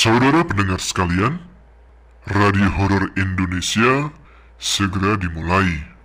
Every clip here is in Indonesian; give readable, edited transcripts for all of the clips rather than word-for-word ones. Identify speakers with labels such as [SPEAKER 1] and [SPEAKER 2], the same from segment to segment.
[SPEAKER 1] Saudara pendengar sekalian, Radio Horor Indonesia segera dimulai.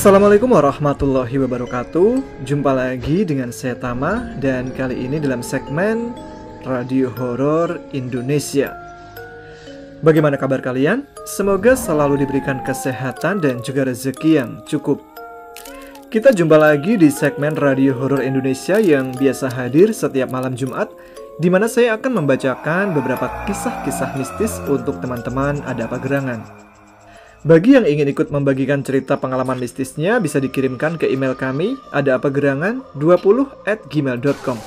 [SPEAKER 2] Assalamualaikum warahmatullahi wabarakatuh. Jumpa lagi dengan saya Tama, dan kali ini dalam segmen Radio Horor Indonesia. Bagaimana kabar kalian? Semoga selalu diberikan kesehatan dan juga rezeki yang cukup. Kita jumpa lagi di segmen Radio Horor Indonesia yang biasa hadir setiap malam Jumat, di mana saya akan membacakan beberapa kisah-kisah mistis untuk teman-teman Ada Apa Gerangan. Bagi yang ingin ikut membagikan cerita pengalaman mistisnya, bisa dikirimkan ke email kami adaapagerangan20@gmail.com,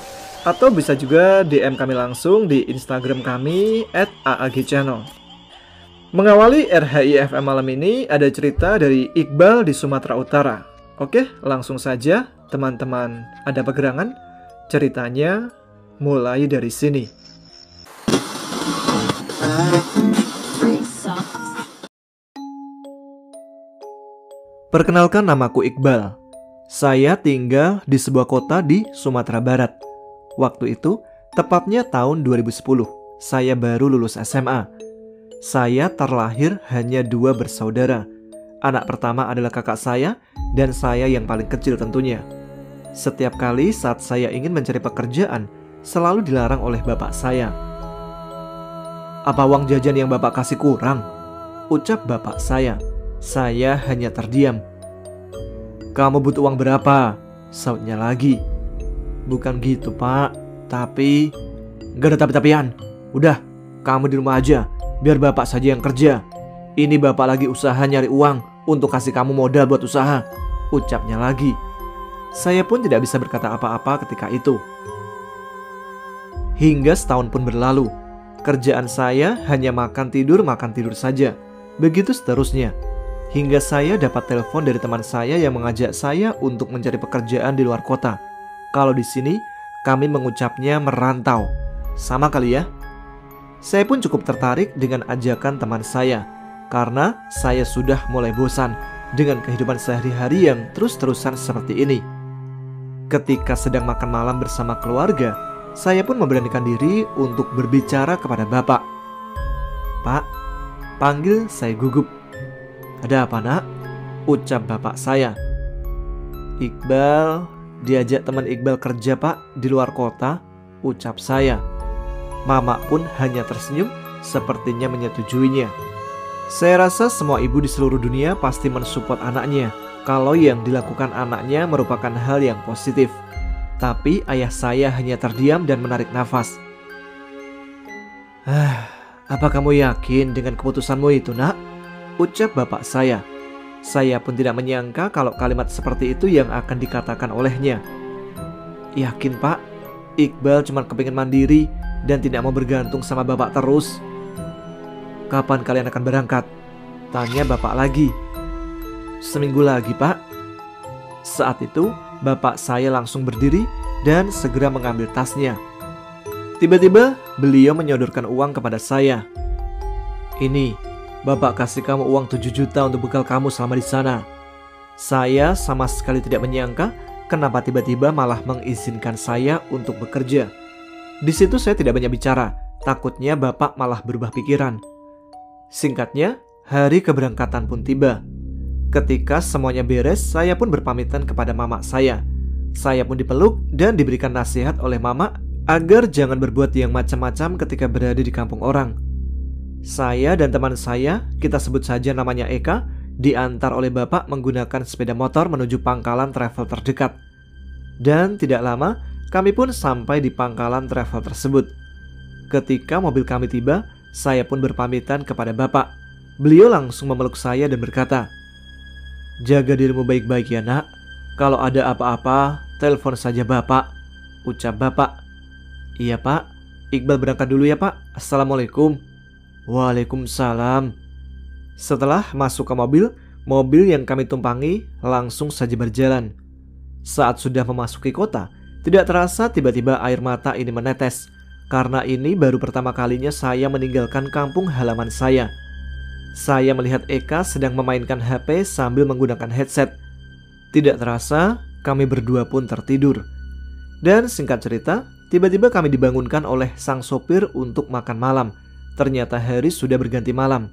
[SPEAKER 2] atau bisa juga DM kami langsung di Instagram kami @aagchannel. Mengawali RHI FM malam ini ada cerita dari Iqbal di Sumatera Utara. Oke, langsung saja teman-teman Ada Apa Gerangan, ceritanya mulai dari sini. Perkenalkan, namaku Iqbal. Saya tinggal di sebuah kota di Sumatera Barat. Waktu itu, tepatnya tahun 2010, saya baru lulus SMA. Saya terlahir hanya 2 bersaudara. Anak pertama adalah kakak saya, dan saya yang paling kecil tentunya. Setiap kali saat saya ingin mencari pekerjaan, selalu dilarang oleh bapak saya. "Apa uang jajan yang bapak kasih kurang?" ucap bapak saya. Saya hanya terdiam. "Kamu butuh uang berapa?" sautnya lagi. "Bukan gitu, Pak. Tapi..." "Gak ada tapi-tapian. Udah, kamu di rumah aja. Biar bapak saja yang kerja. Ini bapak lagi usaha nyari uang untuk kasih kamu modal buat usaha," ucapnya lagi. Saya pun tidak bisa berkata apa-apa ketika itu. Hingga setahun pun berlalu. Kerjaan saya hanya makan tidur saja. Begitu seterusnya. Hingga saya dapat telepon dari teman saya yang mengajak saya untuk mencari pekerjaan di luar kota. Kalau di sini kami mengucapnya merantau. Sama kali ya? Saya pun cukup tertarik dengan ajakan teman saya, karena saya sudah mulai bosan dengan kehidupan sehari-hari yang terus-terusan seperti ini. Ketika sedang makan malam bersama keluarga, saya pun memberanikan diri untuk berbicara kepada bapak. "Pak," panggil saya gugup. "Ada apa, Nak?" ucap bapak saya. "Iqbal diajak teman Iqbal kerja, Pak, di luar kota," ucap saya. Mama pun hanya tersenyum, sepertinya menyetujuinya. Saya rasa semua ibu di seluruh dunia pasti mensupport anaknya kalau yang dilakukan anaknya merupakan hal yang positif. Tapi ayah saya hanya terdiam dan menarik nafas. "Apa kamu yakin dengan keputusanmu itu, Nak?" ucap bapak saya. Saya pun tidak menyangka kalau kalimat seperti itu yang akan dikatakan olehnya. "Yakin, Pak. Iqbal cuma kepingin mandiri dan tidak mau bergantung sama bapak terus." "Kapan kalian akan berangkat?" tanya bapak lagi. "Seminggu lagi, Pak." Saat itu bapak saya langsung berdiri dan segera mengambil tasnya. Tiba-tiba beliau menyodorkan uang kepada saya. "Ini, bapak kasih kamu uang 7 juta untuk bekal kamu selama di sana." Saya sama sekali tidak menyangka kenapa tiba-tiba malah mengizinkan saya untuk bekerja. Di situ saya tidak banyak bicara, takutnya bapak malah berubah pikiran. Singkatnya, hari keberangkatan pun tiba. Ketika semuanya beres, saya pun berpamitan kepada mama saya. Saya pun dipeluk dan diberikan nasihat oleh mama agar jangan berbuat yang macam-macam ketika berada di kampung orang. Saya dan teman saya, kita sebut saja namanya Eka, diantar oleh bapak menggunakan sepeda motor menuju pangkalan travel terdekat. Dan tidak lama, kami pun sampai di pangkalan travel tersebut. Ketika mobil kami tiba, saya pun berpamitan kepada bapak. Beliau langsung memeluk saya dan berkata, Jaga dirimu baik-baik ya nak. Kalau ada apa-apa, telepon saja bapak, ucap bapak. Iya pak, Iqbal berangkat dulu ya pak. Assalamualaikum. Waalaikumsalam. Setelah masuk ke mobil yang kami tumpangi langsung saja berjalan. Saat sudah memasuki kota, tidak terasa tiba-tiba air mata ini menetes. Karena ini baru pertama kalinya saya meninggalkan kampung halaman saya. Saya melihat Eka sedang memainkan HP sambil menggunakan headset. Tidak terasa, kami berdua pun tertidur. Dan singkat cerita, tiba-tiba kami dibangunkan oleh sang sopir untuk makan malam. Ternyata hari sudah berganti malam.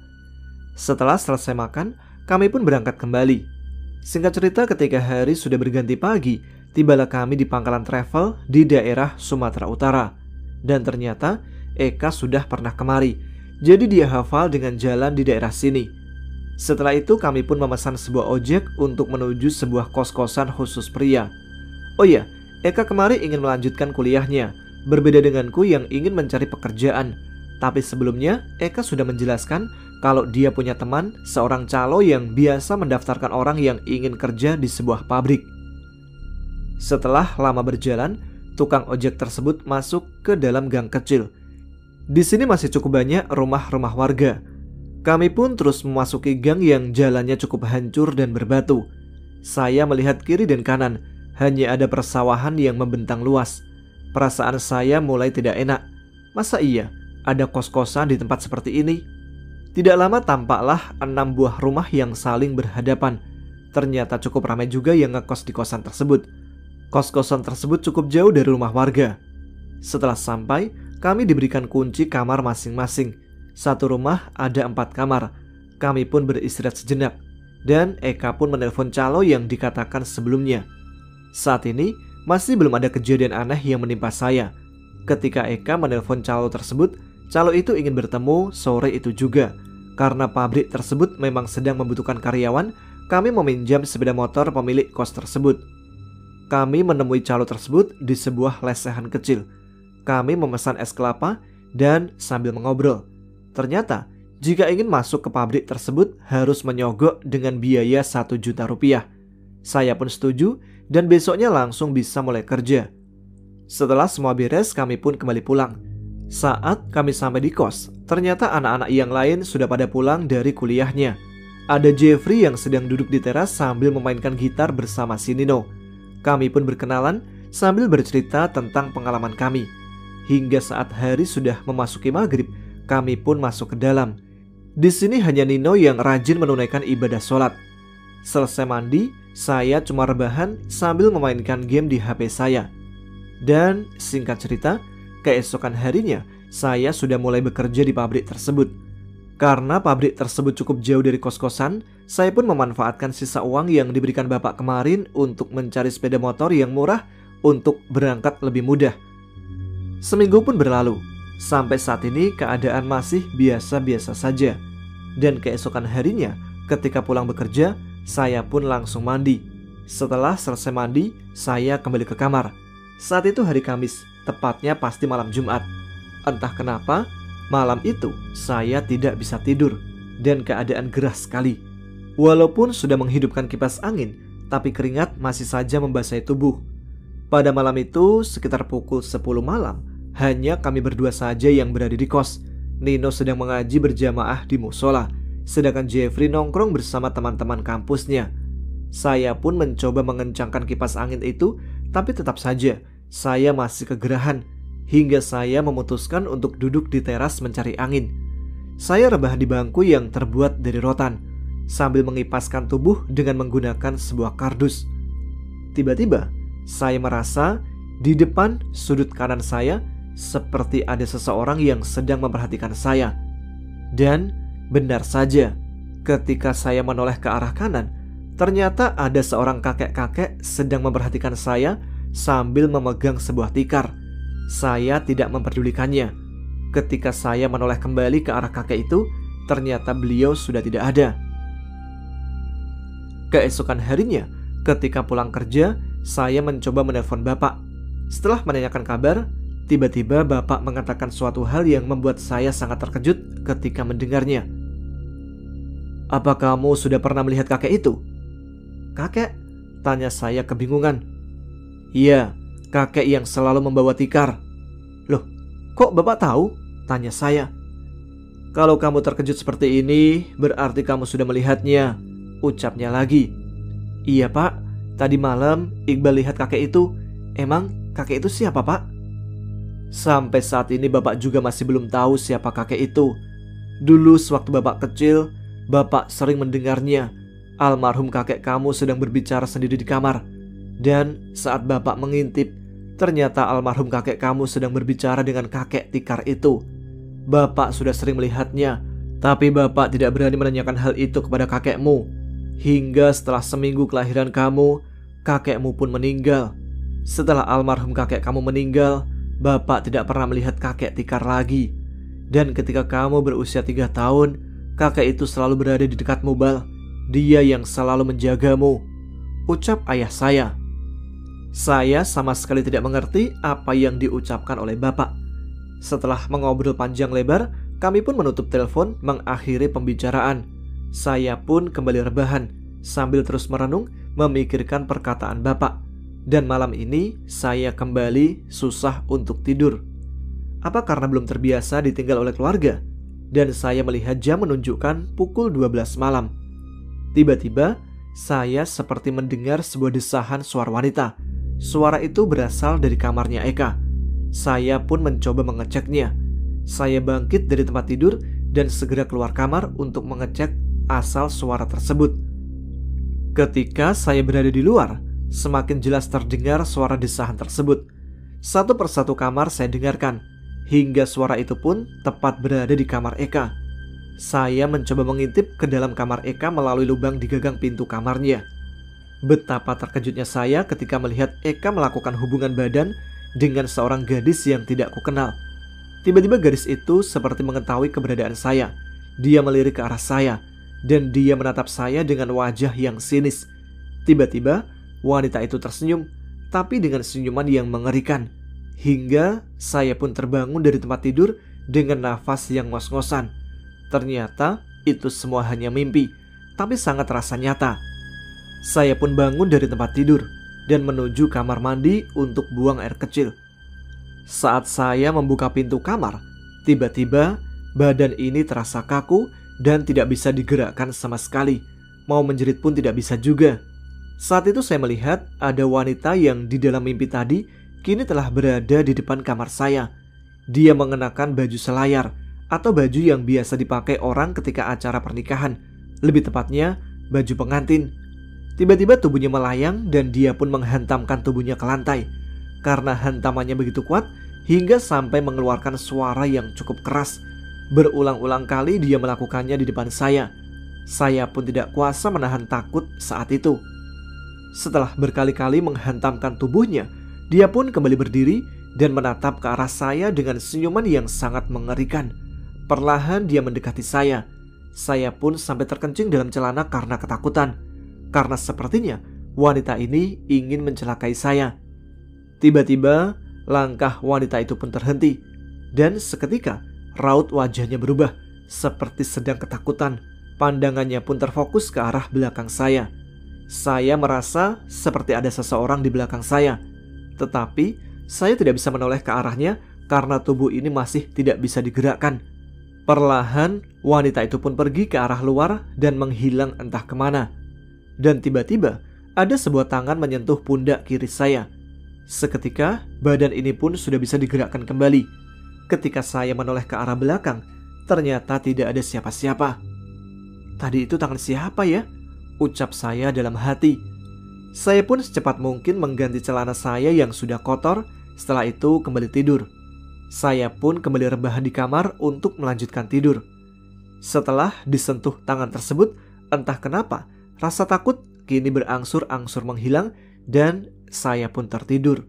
[SPEAKER 2] Setelah selesai makan, kami pun berangkat kembali. Singkat cerita, ketika hari sudah berganti pagi, tibalah kami di pangkalan travel di daerah Sumatera Utara. Dan ternyata Eka sudah pernah kemari, jadi dia hafal dengan jalan di daerah sini. Setelah itu kami pun memesan sebuah ojek untuk menuju sebuah kos-kosan khusus pria. Oh iya, Eka kemari ingin melanjutkan kuliahnya, berbeda denganku yang ingin mencari pekerjaan. Tapi sebelumnya Eka sudah menjelaskan kalau dia punya teman, seorang calo yang biasa mendaftarkan orang yang ingin kerja di sebuah pabrik. Setelah lama berjalan, tukang ojek tersebut masuk ke dalam gang kecil. Di sini masih cukup banyak rumah-rumah warga. Kami pun terus memasuki gang yang jalannya cukup hancur dan berbatu. Saya melihat kiri dan kanan, hanya ada persawahan yang membentang luas. Perasaan saya mulai tidak enak. Masa iya ada kos-kosan di tempat seperti ini? Tidak lama tampaklah 6 buah rumah yang saling berhadapan. Ternyata cukup ramai juga yang ngekos di kosan tersebut. Kos-kosan tersebut cukup jauh dari rumah warga. Setelah sampai, kami diberikan kunci kamar masing-masing. Satu rumah ada 4 kamar. Kami pun beristirahat sejenak. Dan Eka pun menelpon calo yang dikatakan sebelumnya. Saat ini masih belum ada kejadian aneh yang menimpa saya. Ketika Eka menelpon calo tersebut, calo itu ingin bertemu sore itu juga. Karena pabrik tersebut memang sedang membutuhkan karyawan, kami meminjam sepeda motor pemilik kos tersebut. Kami menemui calo tersebut di sebuah lesehan kecil. Kami memesan es kelapa dan sambil mengobrol. Ternyata, jika ingin masuk ke pabrik tersebut harus menyogok dengan biaya 1 juta rupiah. Saya pun setuju dan besoknya langsung bisa mulai kerja. Setelah semua beres, kami pun kembali pulang. Saat kami sampai di kos, ternyata anak-anak yang lain sudah pada pulang dari kuliahnya. Ada Jeffrey yang sedang duduk di teras sambil memainkan gitar bersama si Nino. Kami pun berkenalan sambil bercerita tentang pengalaman kami. Hingga saat hari sudah memasuki maghrib, kami pun masuk ke dalam. Di sini hanya Nino yang rajin menunaikan ibadah sholat. Selesai mandi, saya cuma rebahan sambil memainkan game di HP saya. Dan singkat cerita, keesokan harinya saya sudah mulai bekerja di pabrik tersebut. Karena pabrik tersebut cukup jauh dari kos-kosan, saya pun memanfaatkan sisa uang yang diberikan bapak kemarin untuk mencari sepeda motor yang murah untuk berangkat lebih mudah. Seminggu pun berlalu. Sampai saat ini keadaan masih biasa-biasa saja. Dan keesokan harinya ketika pulang bekerja, saya pun langsung mandi. Setelah selesai mandi, saya kembali ke kamar. Saat itu hari Kamis, tepatnya pasti malam Jumat. Entah kenapa, malam itu saya tidak bisa tidur dan keadaan gerah sekali. Walaupun sudah menghidupkan kipas angin, tapi keringat masih saja membasahi tubuh. Pada malam itu sekitar pukul 10 malam, hanya kami berdua saja yang berada di kos. Nino sedang mengaji berjamaah di musola, sedangkan Jeffrey nongkrong bersama teman-teman kampusnya. Saya pun mencoba mengencangkan kipas angin itu, tapi tetap saja saya masih kegerahan, hingga saya memutuskan untuk duduk di teras mencari angin. Saya rebahan di bangku yang terbuat dari rotan, sambil mengipaskan tubuh dengan menggunakan sebuah kardus. Tiba-tiba, saya merasa di depan sudut kanan saya seperti ada seseorang yang sedang memperhatikan saya. Dan benar saja, ketika saya menoleh ke arah kanan, ternyata ada seorang kakek-kakek sedang memperhatikan saya sambil memegang sebuah tikar. Saya tidak memperdulikannya. Ketika saya menoleh kembali ke arah kakek itu, ternyata beliau sudah tidak ada. Keesokan harinya, ketika pulang kerja, saya mencoba menelpon bapak. Setelah menanyakan kabar, tiba-tiba bapak mengatakan suatu hal yang membuat saya sangat terkejut ketika mendengarnya. "Apa kamu sudah pernah melihat kakek itu?" "Kakek?" tanya saya kebingungan. "Iya, kakek yang selalu membawa tikar." "Loh, kok Bapak tahu?" tanya saya. "Kalau kamu terkejut seperti ini, berarti kamu sudah melihatnya," ucapnya lagi. "Iya Pak, tadi malam Iqbal lihat kakek itu." "Emang kakek itu siapa Pak?" "Sampai saat ini Bapak juga masih belum tahu siapa kakek itu. Dulu sewaktu Bapak kecil, Bapak sering mendengarnya. Almarhum kakek kamu sedang berbicara sendiri di kamar. Dan saat Bapak mengintip, ternyata almarhum kakek kamu sedang berbicara dengan kakek tikar itu. Bapak sudah sering melihatnya, tapi Bapak tidak berani menanyakan hal itu kepada kakekmu. Hingga setelah seminggu kelahiran kamu, kakekmu pun meninggal. Setelah almarhum kakek kamu meninggal, Bapak tidak pernah melihat kakek tikar lagi. Dan ketika kamu berusia 3 tahun, kakek itu selalu berada di dekatmu, Bal. Dia yang selalu menjagamu," ucap ayah saya. Saya sama sekali tidak mengerti apa yang diucapkan oleh Bapak. Setelah mengobrol panjang lebar, kami pun menutup telepon mengakhiri pembicaraan. Saya pun kembali rebahan sambil terus merenung memikirkan perkataan Bapak. Dan malam ini saya kembali susah untuk tidur. Apa karena belum terbiasa ditinggal oleh keluarga? Dan saya melihat jam menunjukkan pukul 12 malam. Tiba-tiba saya seperti mendengar sebuah desahan suara wanita. Suara itu berasal dari kamarnya Eka. Saya pun mencoba mengeceknya. Saya bangkit dari tempat tidur dan segera keluar kamar untuk mengecek asal suara tersebut. Ketika saya berada di luar, semakin jelas terdengar suara desahan tersebut. Satu persatu kamar saya dengarkan, hingga suara itu pun tepat berada di kamar Eka. Saya mencoba mengintip ke dalam kamar Eka melalui lubang di gagang pintu kamarnya. Betapa terkejutnya saya ketika melihat Eka melakukan hubungan badan dengan seorang gadis yang tidak kukenal. Tiba-tiba gadis itu seperti mengetahui keberadaan saya. Dia melirik ke arah saya, dan dia menatap saya dengan wajah yang sinis. Tiba-tiba wanita itu tersenyum, tapi dengan senyuman yang mengerikan. Hingga saya pun terbangun dari tempat tidur dengan nafas yang ngos-ngosan. Ternyata itu semua hanya mimpi, tapi sangat terasa nyata. Saya pun bangun dari tempat tidur dan menuju kamar mandi untuk buang air kecil. Saat saya membuka pintu kamar, tiba-tiba badan ini terasa kaku dan tidak bisa digerakkan sama sekali. Mau menjerit pun tidak bisa juga. Saat itu saya melihat ada wanita yang di dalam mimpi tadi kini telah berada di depan kamar saya. Dia mengenakan baju selayar atau baju yang biasa dipakai orang ketika acara pernikahan. Lebih tepatnya, baju pengantin. Tiba-tiba tubuhnya melayang dan dia pun menghantamkan tubuhnya ke lantai. Karena hantamannya begitu kuat, hingga sampai mengeluarkan suara yang cukup keras. Berulang-ulang kali dia melakukannya di depan saya. Saya pun tidak kuasa menahan takut saat itu. Setelah berkali-kali menghantamkan tubuhnya, dia pun kembali berdiri dan menatap ke arah saya dengan senyuman yang sangat mengerikan. Perlahan dia mendekati saya. Saya pun sampai terkencing dalam celana karena ketakutan. Karena sepertinya wanita ini ingin mencelakai saya. Tiba-tiba langkah wanita itu pun terhenti. Dan seketika raut wajahnya berubah seperti sedang ketakutan. Pandangannya pun terfokus ke arah belakang saya. Saya merasa seperti ada seseorang di belakang saya. Tetapi saya tidak bisa menoleh ke arahnya karena tubuh ini masih tidak bisa digerakkan. Perlahan wanita itu pun pergi ke arah luar dan menghilang entah kemana. Dan tiba-tiba ada sebuah tangan menyentuh pundak kiri saya. Seketika badan ini pun sudah bisa digerakkan kembali. Ketika saya menoleh ke arah belakang, ternyata tidak ada siapa-siapa. "Tadi itu tangan siapa ya?" ucap saya dalam hati. Saya pun secepat mungkin mengganti celana saya yang sudah kotor. Setelah itu kembali tidur. Saya pun kembali rebahan di kamar untuk melanjutkan tidur. Setelah disentuh tangan tersebut, entah kenapa rasa takut kini berangsur-angsur menghilang dan saya pun tertidur.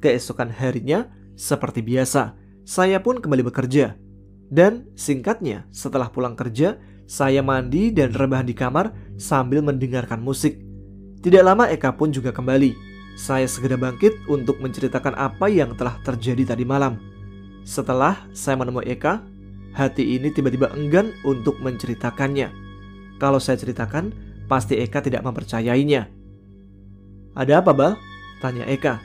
[SPEAKER 2] Keesokan harinya, seperti biasa, saya pun kembali bekerja. Dan singkatnya, setelah pulang kerja, saya mandi dan rebahan di kamar sambil mendengarkan musik. Tidak lama Eka pun juga kembali. Saya segera bangkit untuk menceritakan apa yang telah terjadi tadi malam. Setelah saya menemui Eka, hati ini tiba-tiba enggan untuk menceritakannya. Kalau saya ceritakan, Pasti Eka tidak mempercayainya. "Ada apa, Bal?" tanya Eka.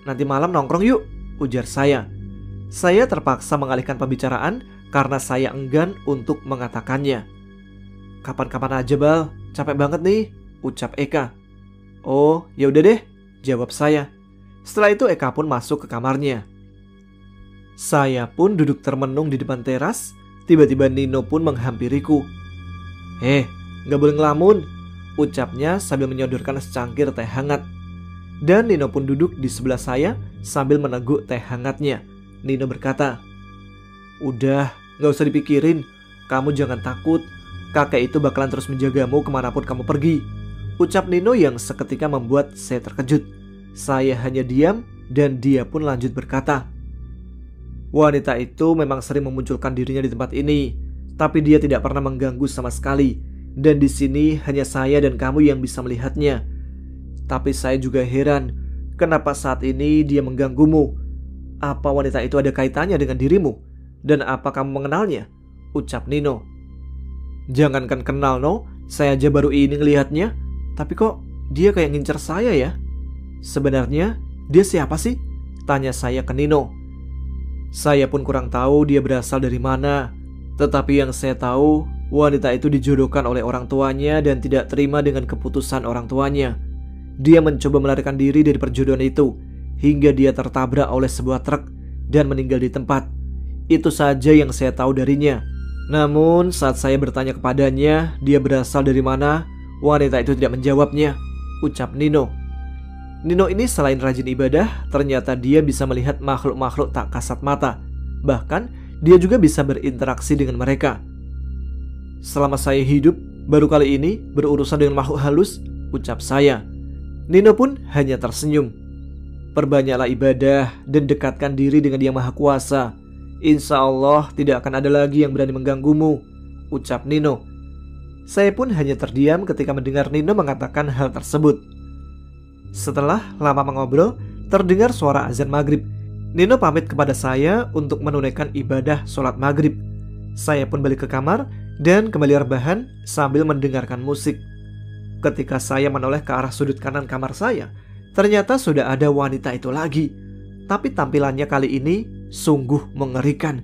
[SPEAKER 2] Nanti malam nongkrong yuk," ujar saya. Saya terpaksa mengalihkan pembicaraan karena saya enggan untuk mengatakannya. "Kapan-kapan aja, Bal. Capek banget nih," ucap Eka. "Oh, ya udah deh," jawab saya. Setelah itu Eka pun masuk ke kamarnya. Saya pun duduk termenung di depan teras. Tiba-tiba Nino pun menghampiriku. Gak boleh ngelamun," ucapnya sambil menyodorkan secangkir teh hangat. Dan Nino pun duduk di sebelah saya sambil meneguk teh hangatnya. Nino berkata, "Udah, gak usah dipikirin. Kamu jangan takut. Kakek itu bakalan terus menjagamu kemanapun kamu pergi," ucap Nino yang seketika membuat saya terkejut. Saya hanya diam dan dia pun lanjut berkata, "Wanita itu memang sering memunculkan dirinya di tempat ini, tapi dia tidak pernah mengganggu sama sekali. Dan di sini hanya saya dan kamu yang bisa melihatnya. Tapi saya juga heran, kenapa saat ini dia mengganggumu? Apa wanita itu ada kaitannya dengan dirimu? Dan apa kamu mengenalnya?" ucap Nino. "Jangankan kenal, No. Saya aja baru ini ngelihatnya. Tapi kok dia kayak ngincer saya ya? Sebenarnya dia siapa sih?" tanya saya ke Nino. Saya pun kurang tahu dia berasal dari mana. Tetapi yang saya tahu, wanita itu dijodohkan oleh orang tuanya dan tidak terima dengan keputusan orang tuanya. Dia mencoba melarikan diri dari perjodohan itu hingga dia tertabrak oleh sebuah truk dan meninggal di tempat. Itu saja yang saya tahu darinya. Namun saat saya bertanya kepadanya dia berasal dari mana, wanita itu tidak menjawabnya, ucap Nino. Nino ini selain rajin ibadah, ternyata dia bisa melihat makhluk-makhluk tak kasat mata. Bahkan dia juga bisa berinteraksi dengan mereka. "Selama saya hidup, baru kali ini berurusan dengan makhluk halus," ucap saya. Nino pun hanya tersenyum. "Perbanyaklah ibadah dan dekatkan diri dengan Yang Maha Kuasa. Insya Allah tidak akan ada lagi yang berani mengganggumu," ucap Nino. Saya pun hanya terdiam ketika mendengar Nino mengatakan hal tersebut. Setelah lama mengobrol, terdengar suara azan maghrib. Nino pamit kepada saya untuk menunaikan ibadah sholat maghrib. Saya pun balik ke kamar dan kembali rebahan sambil mendengarkan musik. Ketika saya menoleh ke arah sudut kanan kamar saya, ternyata sudah ada wanita itu lagi. Tapi tampilannya kali ini sungguh mengerikan.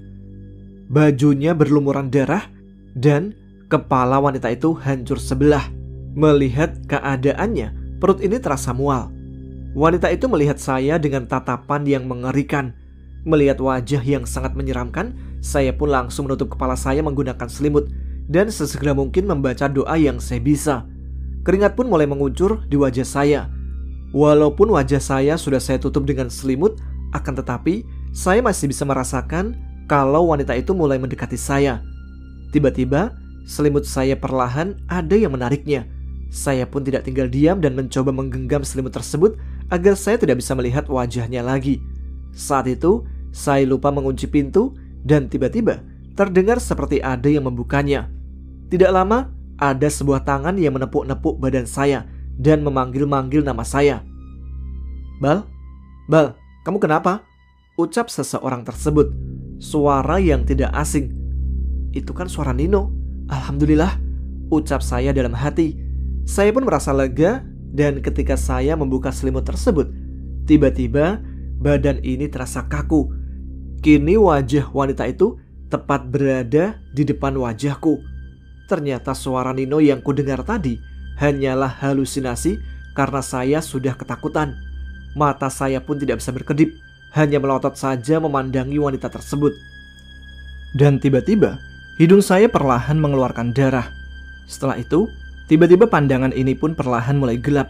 [SPEAKER 2] Bajunya berlumuran darah dan kepala wanita itu hancur sebelah. Melihat keadaannya, perut ini terasa mual. Wanita itu melihat saya dengan tatapan yang mengerikan. Melihat wajah yang sangat menyeramkan, saya pun langsung menutup kepala saya menggunakan selimut dan sesegera mungkin membaca doa yang saya bisa. Keringat pun mulai mengucur di wajah saya. Walaupun wajah saya sudah saya tutup dengan selimut, akan tetapi saya masih bisa merasakan kalau wanita itu mulai mendekati saya. Tiba-tiba selimut saya perlahan ada yang menariknya. Saya pun tidak tinggal diam dan mencoba menggenggam selimut tersebut agar saya tidak bisa melihat wajahnya lagi. Saat itu saya lupa mengunci pintu dan tiba-tiba terdengar seperti ada yang membukanya. Tidak lama ada sebuah tangan yang menepuk-nepuk badan saya dan memanggil-manggil nama saya. Bal, kamu kenapa?" ucap seseorang tersebut. Suara yang tidak asing. "Itu kan suara Nino." "Alhamdulillah," ucap saya dalam hati. Saya pun merasa lega dan ketika saya membuka selimut tersebut, tiba-tiba badan ini terasa kaku. Kini wajah wanita itu tepat berada di depan wajahku. Ternyata suara Nino yang kudengar tadi hanyalah halusinasi karena saya sudah ketakutan. Mata saya pun tidak bisa berkedip, hanya melotot saja memandangi wanita tersebut. Dan tiba-tiba hidung saya perlahan mengeluarkan darah. Setelah itu, tiba-tiba pandangan ini pun perlahan mulai gelap.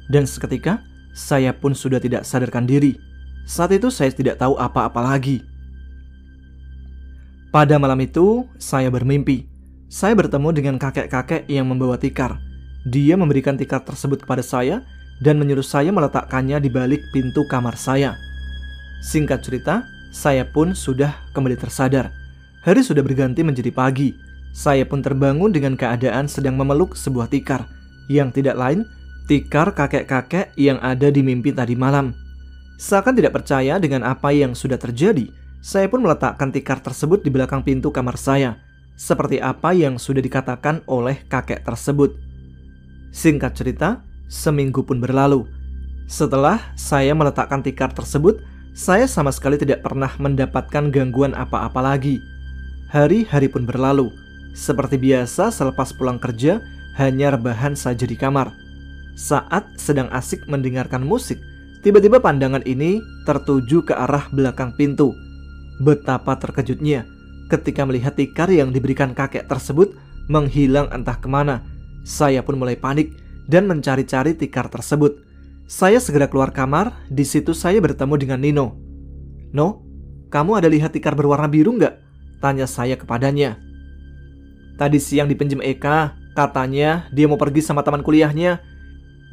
[SPEAKER 2] Dan seketika, saya pun sudah tidak sadarkan diri. Saat itu saya tidak tahu apa-apa lagi. Pada malam itu, saya bermimpi. Saya bertemu dengan kakek-kakek yang membawa tikar. Dia memberikan tikar tersebut kepada saya dan menyuruh saya meletakkannya di balik pintu kamar saya. Singkat cerita, saya pun sudah kembali tersadar. Hari sudah berganti menjadi pagi. Saya pun terbangun dengan keadaan sedang memeluk sebuah tikar, yang tidak lain tikar kakek-kakek yang ada di mimpi tadi malam. Seakan tidak percaya dengan apa yang sudah terjadi, saya pun meletakkan tikar tersebut di belakang pintu kamar saya. seperti apa yang sudah dikatakan oleh kakek tersebut. Singkat cerita, seminggu pun berlalu. Setelah saya meletakkan tikar tersebut, saya sama sekali tidak pernah mendapatkan gangguan apa-apa lagi. Hari-hari pun berlalu. Seperti biasa, selepas pulang kerja, hanya rebahan saja di kamar. Saat sedang asik mendengarkan musik, tiba-tiba pandangan ini tertuju ke arah belakang pintu. Betapa terkejutnya ketika melihat tikar yang diberikan kakek tersebut menghilang entah kemana. Saya pun mulai panik dan mencari-cari tikar tersebut. Saya segera keluar kamar. Di situ saya bertemu dengan Nino. "No, kamu ada lihat tikar berwarna biru nggak?" tanya saya kepadanya. "Tadi siang dipinjam Eka, katanya dia mau pergi sama teman kuliahnya.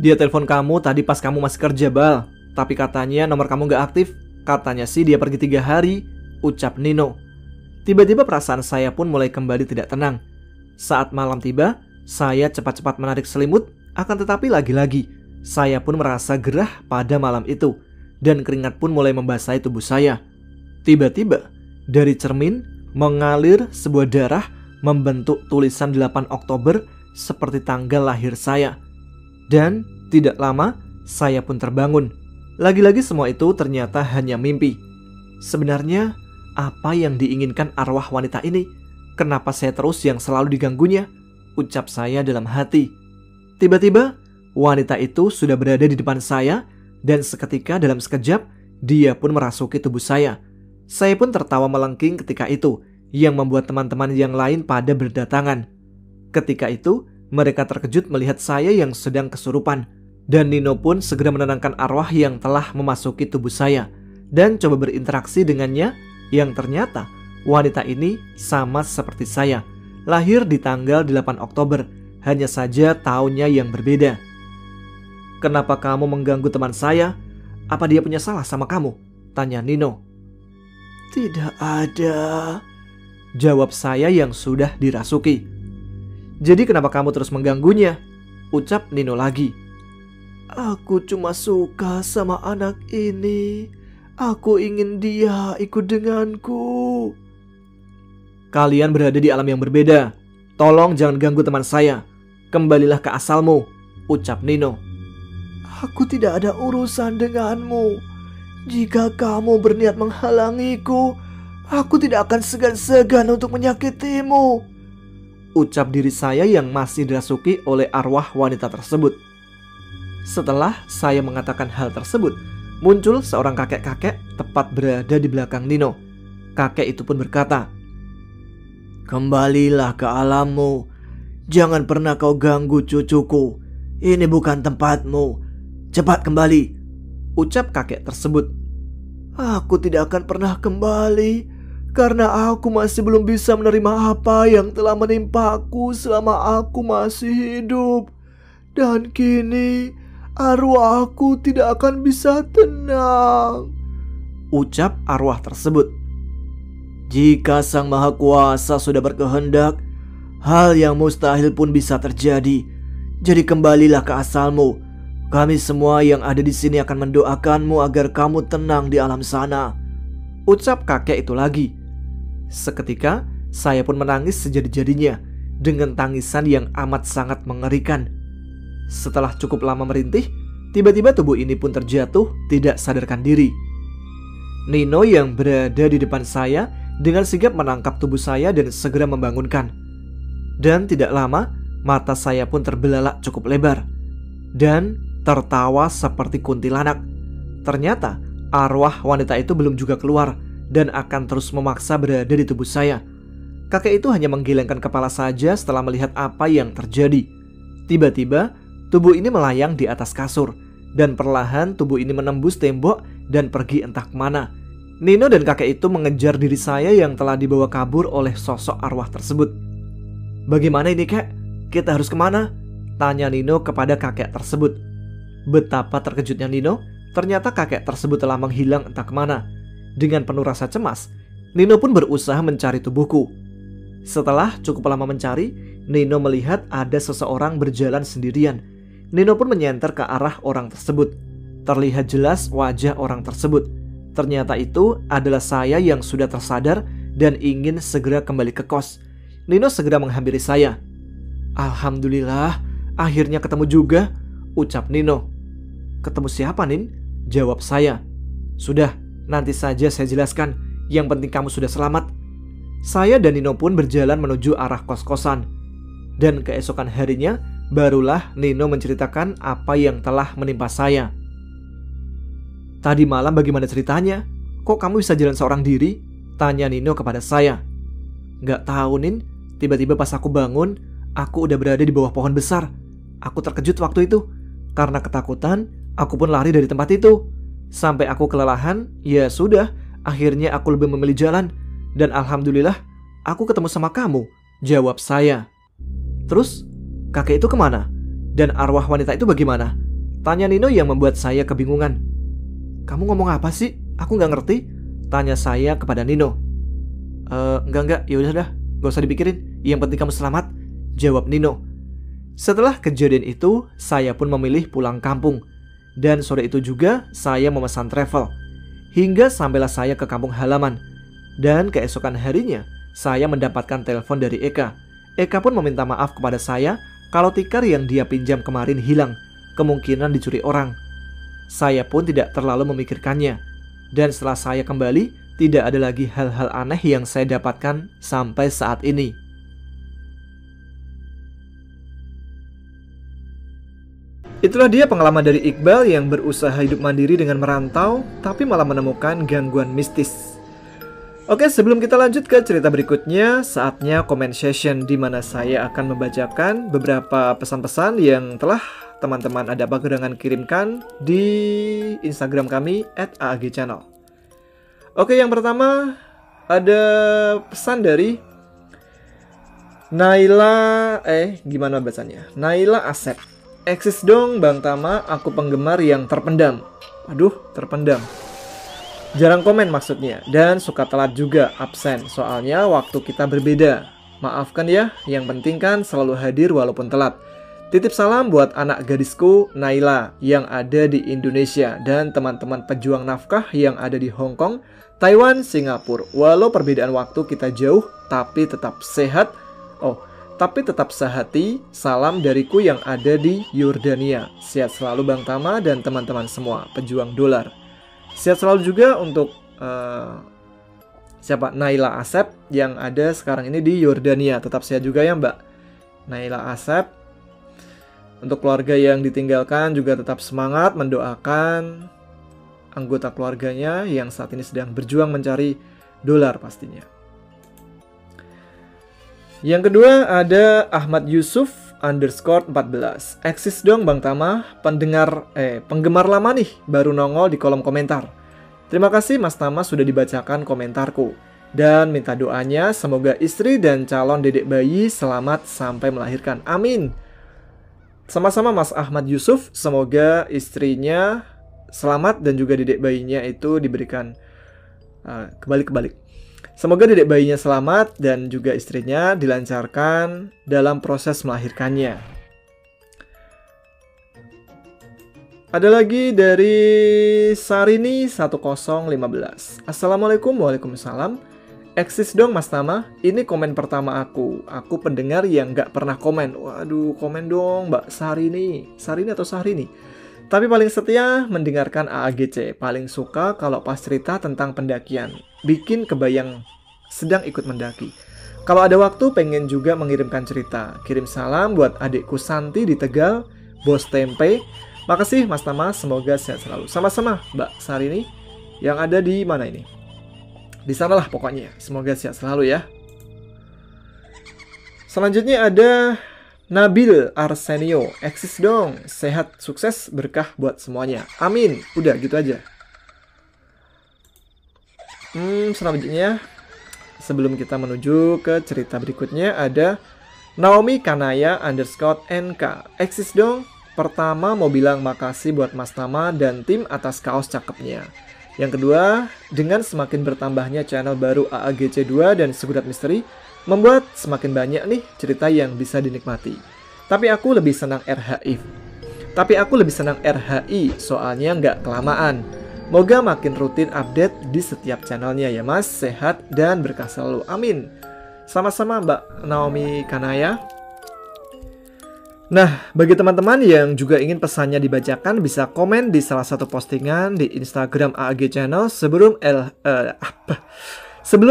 [SPEAKER 2] Dia telepon kamu tadi pas kamu masih kerja, Bal. Tapi katanya nomor kamu nggak aktif. Katanya sih dia pergi 3 hari, ucap Nino. Tiba-tiba perasaan saya pun mulai kembali tidak tenang. Saat malam tiba, saya cepat-cepat menarik selimut, akan tetapi lagi-lagi saya pun merasa gerah pada malam itu, dan keringat pun mulai membasahi tubuh saya. Tiba-tiba, dari cermin mengalir sebuah darah membentuk tulisan 8 Oktober seperti tanggal lahir saya. Dan tidak lama, saya pun terbangun. Lagi-lagi semua itu ternyata hanya mimpi. Sebenarnya, apa yang diinginkan arwah wanita ini? Kenapa saya terus yang selalu diganggunya? Ucap saya dalam hati. Tiba-tiba, wanita itu sudah berada di depan saya, dan seketika dalam sekejap, dia pun merasuki tubuh saya. Saya pun tertawa melengking ketika itu, yang membuat teman-teman yang lain pada berdatangan. Ketika itu, mereka terkejut melihat saya yang sedang kesurupan, dan Nino pun segera menenangkan arwah yang telah memasuki tubuh saya, dan coba berinteraksi dengannya, yang ternyata wanita ini sama seperti saya, lahir di tanggal 8 Oktober, hanya saja tahunnya yang berbeda. "Kenapa kamu mengganggu teman saya? Apa dia punya salah sama kamu?" tanya Nino. "Tidak ada," jawab saya yang sudah dirasuki. "Jadi kenapa kamu terus mengganggunya?" ucap Nino lagi. "Aku cuma suka sama anak ini. Aku ingin dia ikut denganku." "Kalian berada di alam yang berbeda. Tolong jangan ganggu teman saya. Kembalilah ke asalmu," ucap Nino. "Aku tidak ada urusan denganmu. Jika kamu berniat menghalangiku, aku tidak akan segan-segan untuk menyakitimu," ucap diri saya yang masih dirasuki oleh arwah wanita tersebut. Setelah saya mengatakan hal tersebut, muncul seorang kakek-kakek tepat berada di belakang Nino. Kakek itu pun berkata, "Kembalilah ke alammu. Jangan pernah kau ganggu cucuku. Ini bukan tempatmu. Cepat kembali," ucap kakek tersebut. "Aku tidak akan pernah kembali, karena aku masih belum bisa menerima apa yang telah menimpaku selama aku masih hidup. Dan kini arwahku tidak akan bisa tenang," ucap arwah tersebut. "Jika Sang Maha Kuasa sudah berkehendak, hal yang mustahil pun bisa terjadi. Jadi kembalilah ke asalmu. Kami semua yang ada di sini akan mendoakanmu agar kamu tenang di alam sana," ucap kakek itu lagi. Seketika saya pun menangis sejadi-jadinya dengan tangisan yang amat sangat mengerikan. Setelah cukup lama merintih, tiba-tiba tubuh ini pun terjatuh tidak sadarkan diri. Nino yang berada di depan saya dengan sigap menangkap tubuh saya dan segera membangunkan. Dan tidak lama, mata saya pun terbelalak cukup lebar dan tertawa seperti kuntilanak. Ternyata arwah wanita itu belum juga keluar dan akan terus memaksa berada di tubuh saya. Kakek itu hanya menggelengkan kepala saja setelah melihat apa yang terjadi. Tiba-tiba tubuh ini melayang di atas kasur, dan perlahan tubuh ini menembus tembok dan pergi entah kemana. Nino dan kakek itu mengejar diri saya yang telah dibawa kabur oleh sosok arwah tersebut. "Bagaimana ini, Kek? Kita harus kemana?" tanya Nino kepada kakek tersebut. Betapa terkejutnya Nino, ternyata kakek tersebut telah menghilang entah kemana. Dengan penuh rasa cemas, Nino pun berusaha mencari tubuhku. Setelah cukup lama mencari, Nino melihat ada seseorang berjalan sendirian. Nino pun menyenter ke arah orang tersebut. Terlihat jelas wajah orang tersebut. Ternyata itu adalah saya yang sudah tersadar dan ingin segera kembali ke kos. Nino segera menghampiri saya. "Alhamdulillah, akhirnya ketemu juga," ucap Nino. "Ketemu siapa, Nin?" jawab saya. "Sudah, nanti saja saya jelaskan. Yang penting kamu sudah selamat." Saya dan Nino pun berjalan menuju arah kos-kosan. Dan keesokan harinya, barulah Nino menceritakan apa yang telah menimpa saya. "Tadi malam bagaimana ceritanya? Kok kamu bisa jalan seorang diri?" tanya Nino kepada saya. "Gak tahu, Nin. Tiba-tiba pas aku bangun, aku udah berada di bawah pohon besar. Aku terkejut waktu itu. Karena ketakutan, aku pun lari dari tempat itu. Sampai aku kelelahan, ya sudah, akhirnya aku lebih memilih jalan. Dan alhamdulillah, aku ketemu sama kamu," jawab saya. "Terus, kakek itu kemana? Dan arwah wanita itu bagaimana?" tanya Nino yang membuat saya kebingungan. "Kamu ngomong apa sih? Aku gak ngerti," tanya saya kepada Nino. Enggak, yaudah dah, gak usah dipikirin. Yang penting kamu selamat," jawab Nino. Setelah kejadian itu, saya pun memilih pulang kampung. Dan sore itu juga, saya memesan travel. Hingga sampailah saya ke kampung halaman. Dan keesokan harinya, saya mendapatkan telepon dari Eka. Eka pun meminta maaf kepada saya kalau tikar yang dia pinjam kemarin hilang, kemungkinan dicuri orang. Saya pun tidak terlalu memikirkannya. Dan setelah saya kembali, tidak ada lagi hal-hal aneh yang saya dapatkan sampai saat ini. Itulah dia pengalaman dari Iqbal yang berusaha hidup mandiri dengan merantau, tapi malah menemukan gangguan mistis. Oke, sebelum kita lanjut ke cerita berikutnya, saatnya comment session di mana saya akan membacakan beberapa pesan-pesan yang telah teman-teman ada bagerangan kirimkan di Instagram kami @aagchannel. Oke, yang pertama ada pesan dari Naila, gimana bacanya? Naila Asep. "Eksis dong Bang Tama, aku penggemar yang terpendam." Aduh, terpendam. Jarang komen maksudnya, dan suka telat juga, absen. Soalnya waktu kita berbeda. Maafkan ya, yang penting kan selalu hadir walaupun telat. Titip salam buat anak gadisku Naila yang ada di Indonesia dan teman-teman pejuang nafkah yang ada di Hong Kong, Taiwan, Singapura. Walau perbedaan waktu kita jauh, tapi tetap sehat. Tapi tetap sehati. Salam dariku yang ada di Yordania. Sehat selalu Bang Tama dan teman-teman semua pejuang dolar. Sehat selalu juga untuk Naila Asep yang ada sekarang ini di Yordania. Tetap sehat juga ya Mbak Naila Asep. Untuk keluarga yang ditinggalkan juga tetap semangat mendoakan anggota keluarganya yang saat ini sedang berjuang mencari dolar pastinya. Yang kedua ada Ahmad Yusuf _14. "Eksis dong Bang Tama, penggemar lama nih, baru nongol di kolom komentar. Terima kasih Mas Tama sudah dibacakan komentarku. Dan minta doanya semoga istri dan calon dedek bayi selamat sampai melahirkan. Amin." Sama-sama Mas Ahmad Yusuf, semoga istrinya selamat dan juga dedek bayinya itu diberikan kebalik. Semoga dedek bayinya selamat dan juga istrinya dilancarkan dalam proses melahirkannya. Ada lagi dari Sarini 1015. "Assalamualaikum." Waalaikumsalam. "Eksis dong Mas Tama, ini komen pertama aku. Aku pendengar yang gak pernah komen." Waduh, komen dong Mbak Sarini. Sarini atau Sahrini? "Tapi paling setia mendengarkan AAGC. Paling suka kalau pas cerita tentang pendakian. Bikin kebayang sedang ikut mendaki. Kalau ada waktu pengen juga mengirimkan cerita. Kirim salam buat adikku Santi di Tegal, Bos Tempe. Makasih Mas Tama, semoga sehat selalu." Sama-sama Mbak Sarini yang ada di mana ini? Di sanalah pokoknya. Semoga sehat selalu ya. Selanjutnya ada Nabil Arsenio. "Eksis dong, sehat, sukses, berkah buat semuanya. Amin." Udah gitu aja. Selanjutnya, sebelum kita menuju ke cerita berikutnya, ada Naomi Kanaya _NK. "Eksis dong, pertama mau bilang makasih buat Mas Tama dan tim atas kaos cakepnya. Yang kedua, dengan semakin bertambahnya channel baru AAGC2 dan Segudat Misteri, membuat semakin banyak nih cerita yang bisa dinikmati. Tapi aku lebih senang RHI, soalnya nggak kelamaan. Moga makin rutin update di setiap channelnya ya Mas, sehat dan berkah selalu. Amin. Sama-sama Mbak Naomi Kanaya. Nah, bagi teman-teman yang juga ingin pesannya dibacakan, bisa komen di salah satu postingan di Instagram AAG Channel sebelum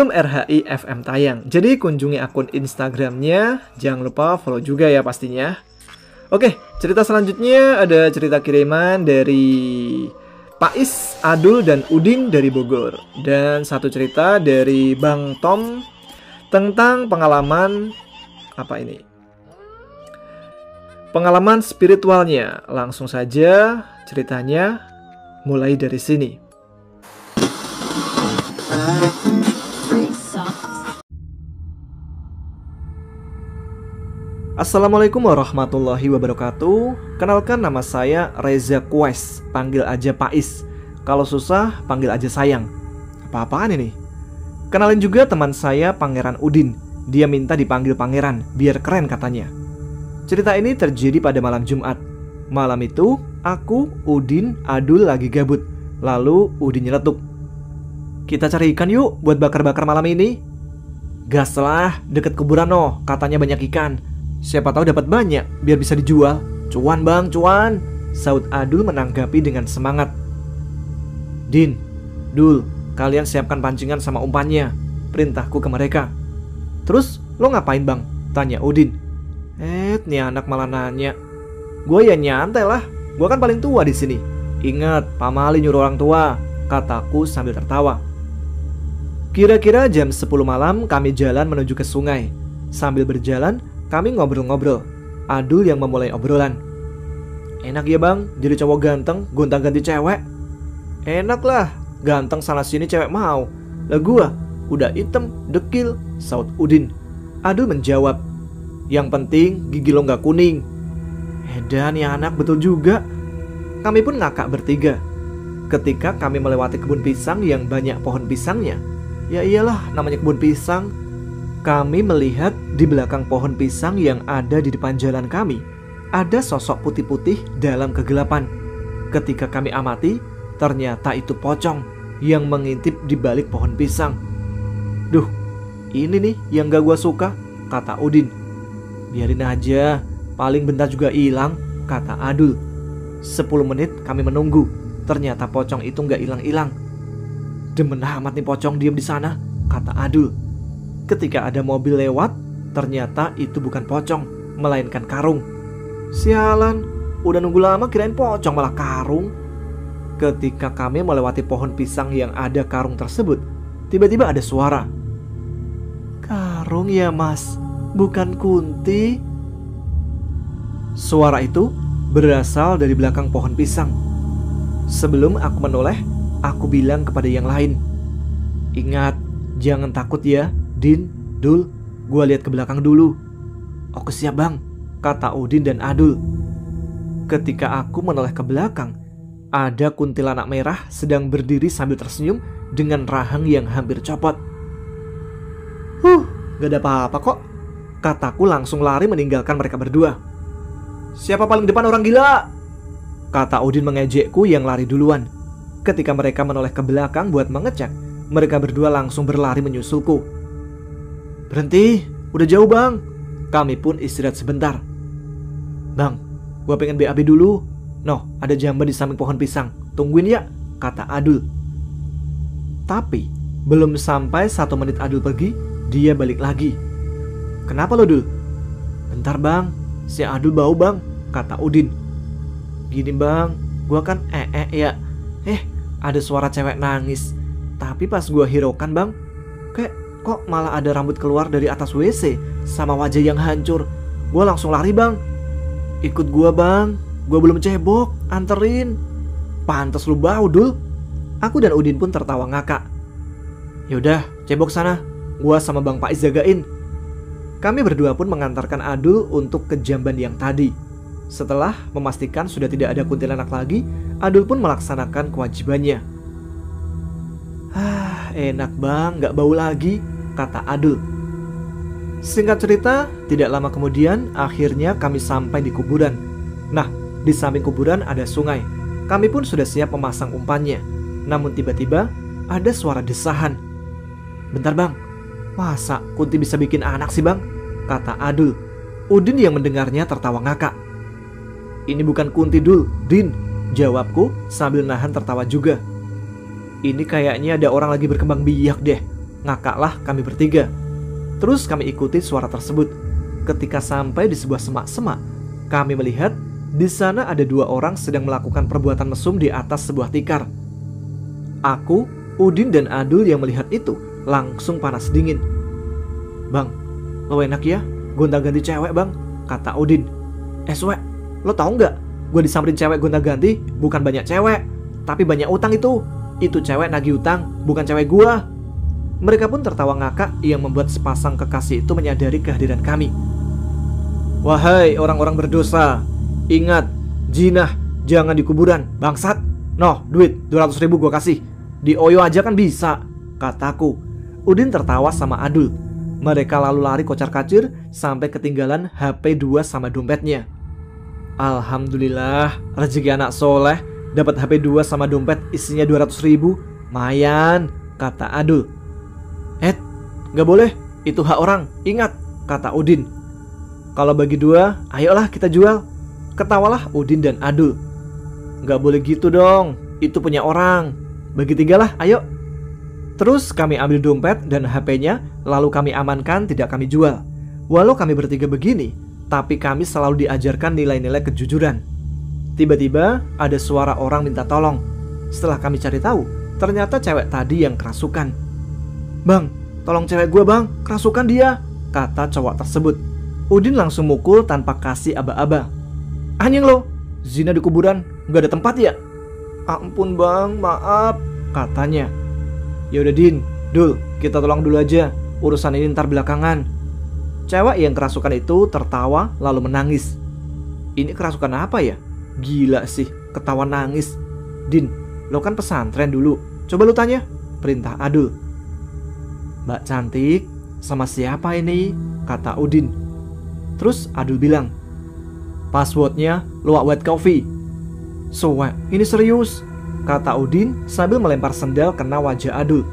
[SPEAKER 2] RHI FM tayang. Jadi kunjungi akun Instagramnya, jangan lupa follow juga ya pastinya. Oke, cerita selanjutnya ada cerita kiriman dari Pais, Adul, dan Udin dari Bogor. Dan satu cerita dari Bang Tom tentang pengalaman pengalaman spiritualnya. Langsung saja ceritanya mulai dari sini. Assalamualaikum warahmatullahi wabarakatuh. Kenalkan, nama saya Reza Quest, panggil aja Pais. Kalau susah panggil aja sayang. Apa-apaan ini? Kenalin juga teman saya Pangeran Udin. Dia minta dipanggil Pangeran biar keren katanya. Cerita ini terjadi pada malam Jumat. Malam itu aku, Udin, Adul lagi gabut. Lalu Udin nyeletuk, "Kita cari ikan yuk buat bakar-bakar malam ini." "Gas lah, deket kuburan noh, katanya banyak ikan. Siapa tahu dapat banyak biar bisa dijual. Cuan bang, cuan," saut Adul menanggapi dengan semangat. "Din, Dul, kalian siapkan pancingan sama umpannya," perintahku ke mereka. "Terus lo ngapain bang?" tanya Udin. Nih anak malah nanya. "Gue ya nyantai lah, gue kan paling tua di sini. Ingat, pamali nyuruh orang tua," kataku sambil tertawa. Kira-kira jam 10 malam kami jalan menuju ke sungai. Sambil berjalan kami ngobrol-ngobrol. Adul yang memulai obrolan. "Enak ya bang, jadi cowok ganteng gonta-ganti cewek." "Enak lah, ganteng sana sini cewek mau. Lah gua udah hitam, dekil," saut Udin. Adul menjawab, "Yang penting gigi lo gak kuning." Edan ya anak, betul juga. Kami pun ngakak bertiga. Ketika kami melewati kebun pisang yang banyak pohon pisangnya. Ya iyalah, namanya kebun pisang. Kami melihat di belakang pohon pisang yang ada di depan jalan kami, ada sosok putih-putih dalam kegelapan. Ketika kami amati, ternyata itu pocong yang mengintip di balik pohon pisang. "Duh, ini nih yang gak gua suka," kata Udin. "Biarin aja, paling bentar juga hilang," kata Adul. 10 menit kami menunggu. Ternyata pocong itu gak hilang-hilang. "Demen amat nih pocong diem di sana," kata Adul. Ketika ada mobil lewat, ternyata itu bukan pocong, melainkan karung. Sialan, udah nunggu lama kirain pocong malah karung. Ketika kami melewati pohon pisang yang ada karung tersebut, tiba-tiba ada suara. "Karung ya mas, bukan kunti." Suara itu berasal dari belakang pohon pisang. Sebelum aku menoleh, aku bilang kepada yang lain, "Ingat, jangan takut ya, Din, Dul, gua lihat ke belakang dulu." "Oke siap bang," kata Udin dan Adul. Ketika aku menoleh ke belakang, ada kuntilanak merah sedang berdiri sambil tersenyum dengan rahang yang hampir copot. Gak ada apa-apa kok," kataku langsung lari meninggalkan mereka berdua. "Siapa paling depan orang gila?" kata Udin mengejekku yang lari duluan. Ketika mereka menoleh ke belakang buat mengecek, mereka berdua langsung berlari menyusulku. "Berhenti, udah jauh bang." Kami pun istirahat sebentar. "Bang, gua pengen BAB dulu. Noh, ada jamban di samping pohon pisang. Tungguin ya," kata Adul. Tapi belum sampai 1 menit Adul pergi, dia balik lagi. "Kenapa lo Dul?" "Bentar bang, si Adul bau bang," kata Udin. "Gini bang, gua kan ya. Ada suara cewek nangis. Tapi pas gua hiraukan bang, kok malah ada rambut keluar dari atas WC sama wajah yang hancur. Gua langsung lari bang." "Ikut gua bang, gua belum cebok, anterin." "Pantes lu bau Dul." Aku dan Udin pun tertawa ngakak. "Yaudah, cebok sana, gua sama Bang Pais jagain." Kami berdua pun mengantarkan Adul untuk ke jamban yang tadi. Setelah memastikan sudah tidak ada kuntilanak lagi, Adul pun melaksanakan kewajibannya. "Enak bang, gak bau lagi," kata Adul. Singkat cerita, tidak lama kemudian akhirnya kami sampai di kuburan. Nah, di samping kuburan ada sungai. Kami pun sudah siap memasang umpannya. Namun tiba-tiba ada suara desahan. "Bentar bang, Masa Kunti bisa bikin anak sih bang? Kata Adul. Udin yang mendengarnya tertawa ngakak. Ini bukan Kunti Dul, Din, jawabku sambil nahan tertawa juga. Ini kayaknya ada orang lagi berkembang biak deh, ngakaklah kami bertiga. Terus kami ikuti suara tersebut. Ketika sampai di sebuah semak-semak, kami melihat di sana ada 2 orang sedang melakukan perbuatan mesum di atas sebuah tikar. Aku, Udin dan Adul yang melihat itu langsung panas dingin. Bang, lo enak ya gonta-ganti cewek bang, kata Udin. Swek, lo tahu nggak? Gue disamperin cewek gonta-ganti bukan banyak cewek, tapi banyak utang itu. Itu cewek nagih utang, bukan cewek gue. Mereka pun tertawa ngakak yang membuat sepasang kekasih itu menyadari kehadiran kami. Wahai orang-orang berdosa, ingat, jinah jangan di kuburan, bangsat. Noh, duit 200 ribu gue kasih. Di Oyo aja kan bisa, kataku. Udin tertawa sama Adul. Mereka lalu lari kocar-kacir sampai ketinggalan HP 2 sama dompetnya. Alhamdulillah, rezeki anak soleh, dapat HP 2 sama dompet isinya 200 ribu. Mayan, kata Adul. Gak boleh, itu hak orang, ingat, kata Udin. Kalau bagi 2, ayolah kita jual. Ketawalah Udin dan Adul. Gak boleh gitu dong, itu punya orang. Bagi 3 lah, ayo. Terus kami ambil dompet dan HP-nya, lalu kami amankan, tidak kami jual. Walau kami bertiga begini, tapi kami selalu diajarkan nilai-nilai kejujuran. Tiba-tiba ada suara orang minta tolong. Setelah kami cari tahu, ternyata cewek tadi yang kerasukan. Bang, tolong cewek gue bang, kerasukan dia, kata cowok tersebut. Udin langsung mukul tanpa kasih aba-aba. Anjing lo, zina di kuburan, gak ada tempat ya? Ampun bang, maaf, katanya. Yaudah Din, Dul, kita tolong dulu aja, urusan ini ntar belakangan. Cewek yang kerasukan itu tertawa lalu menangis. Ini kerasukan apa ya? Gila sih, ketawa nangis. Din, lo kan pesantren dulu, coba lo tanya, perintah Adul. Mbak cantik, sama siapa ini? Kata Udin. Terus Adul bilang, passwordnya luwak white coffee. Soe, ini serius, kata Udin sambil melempar sendal kena wajah Adul.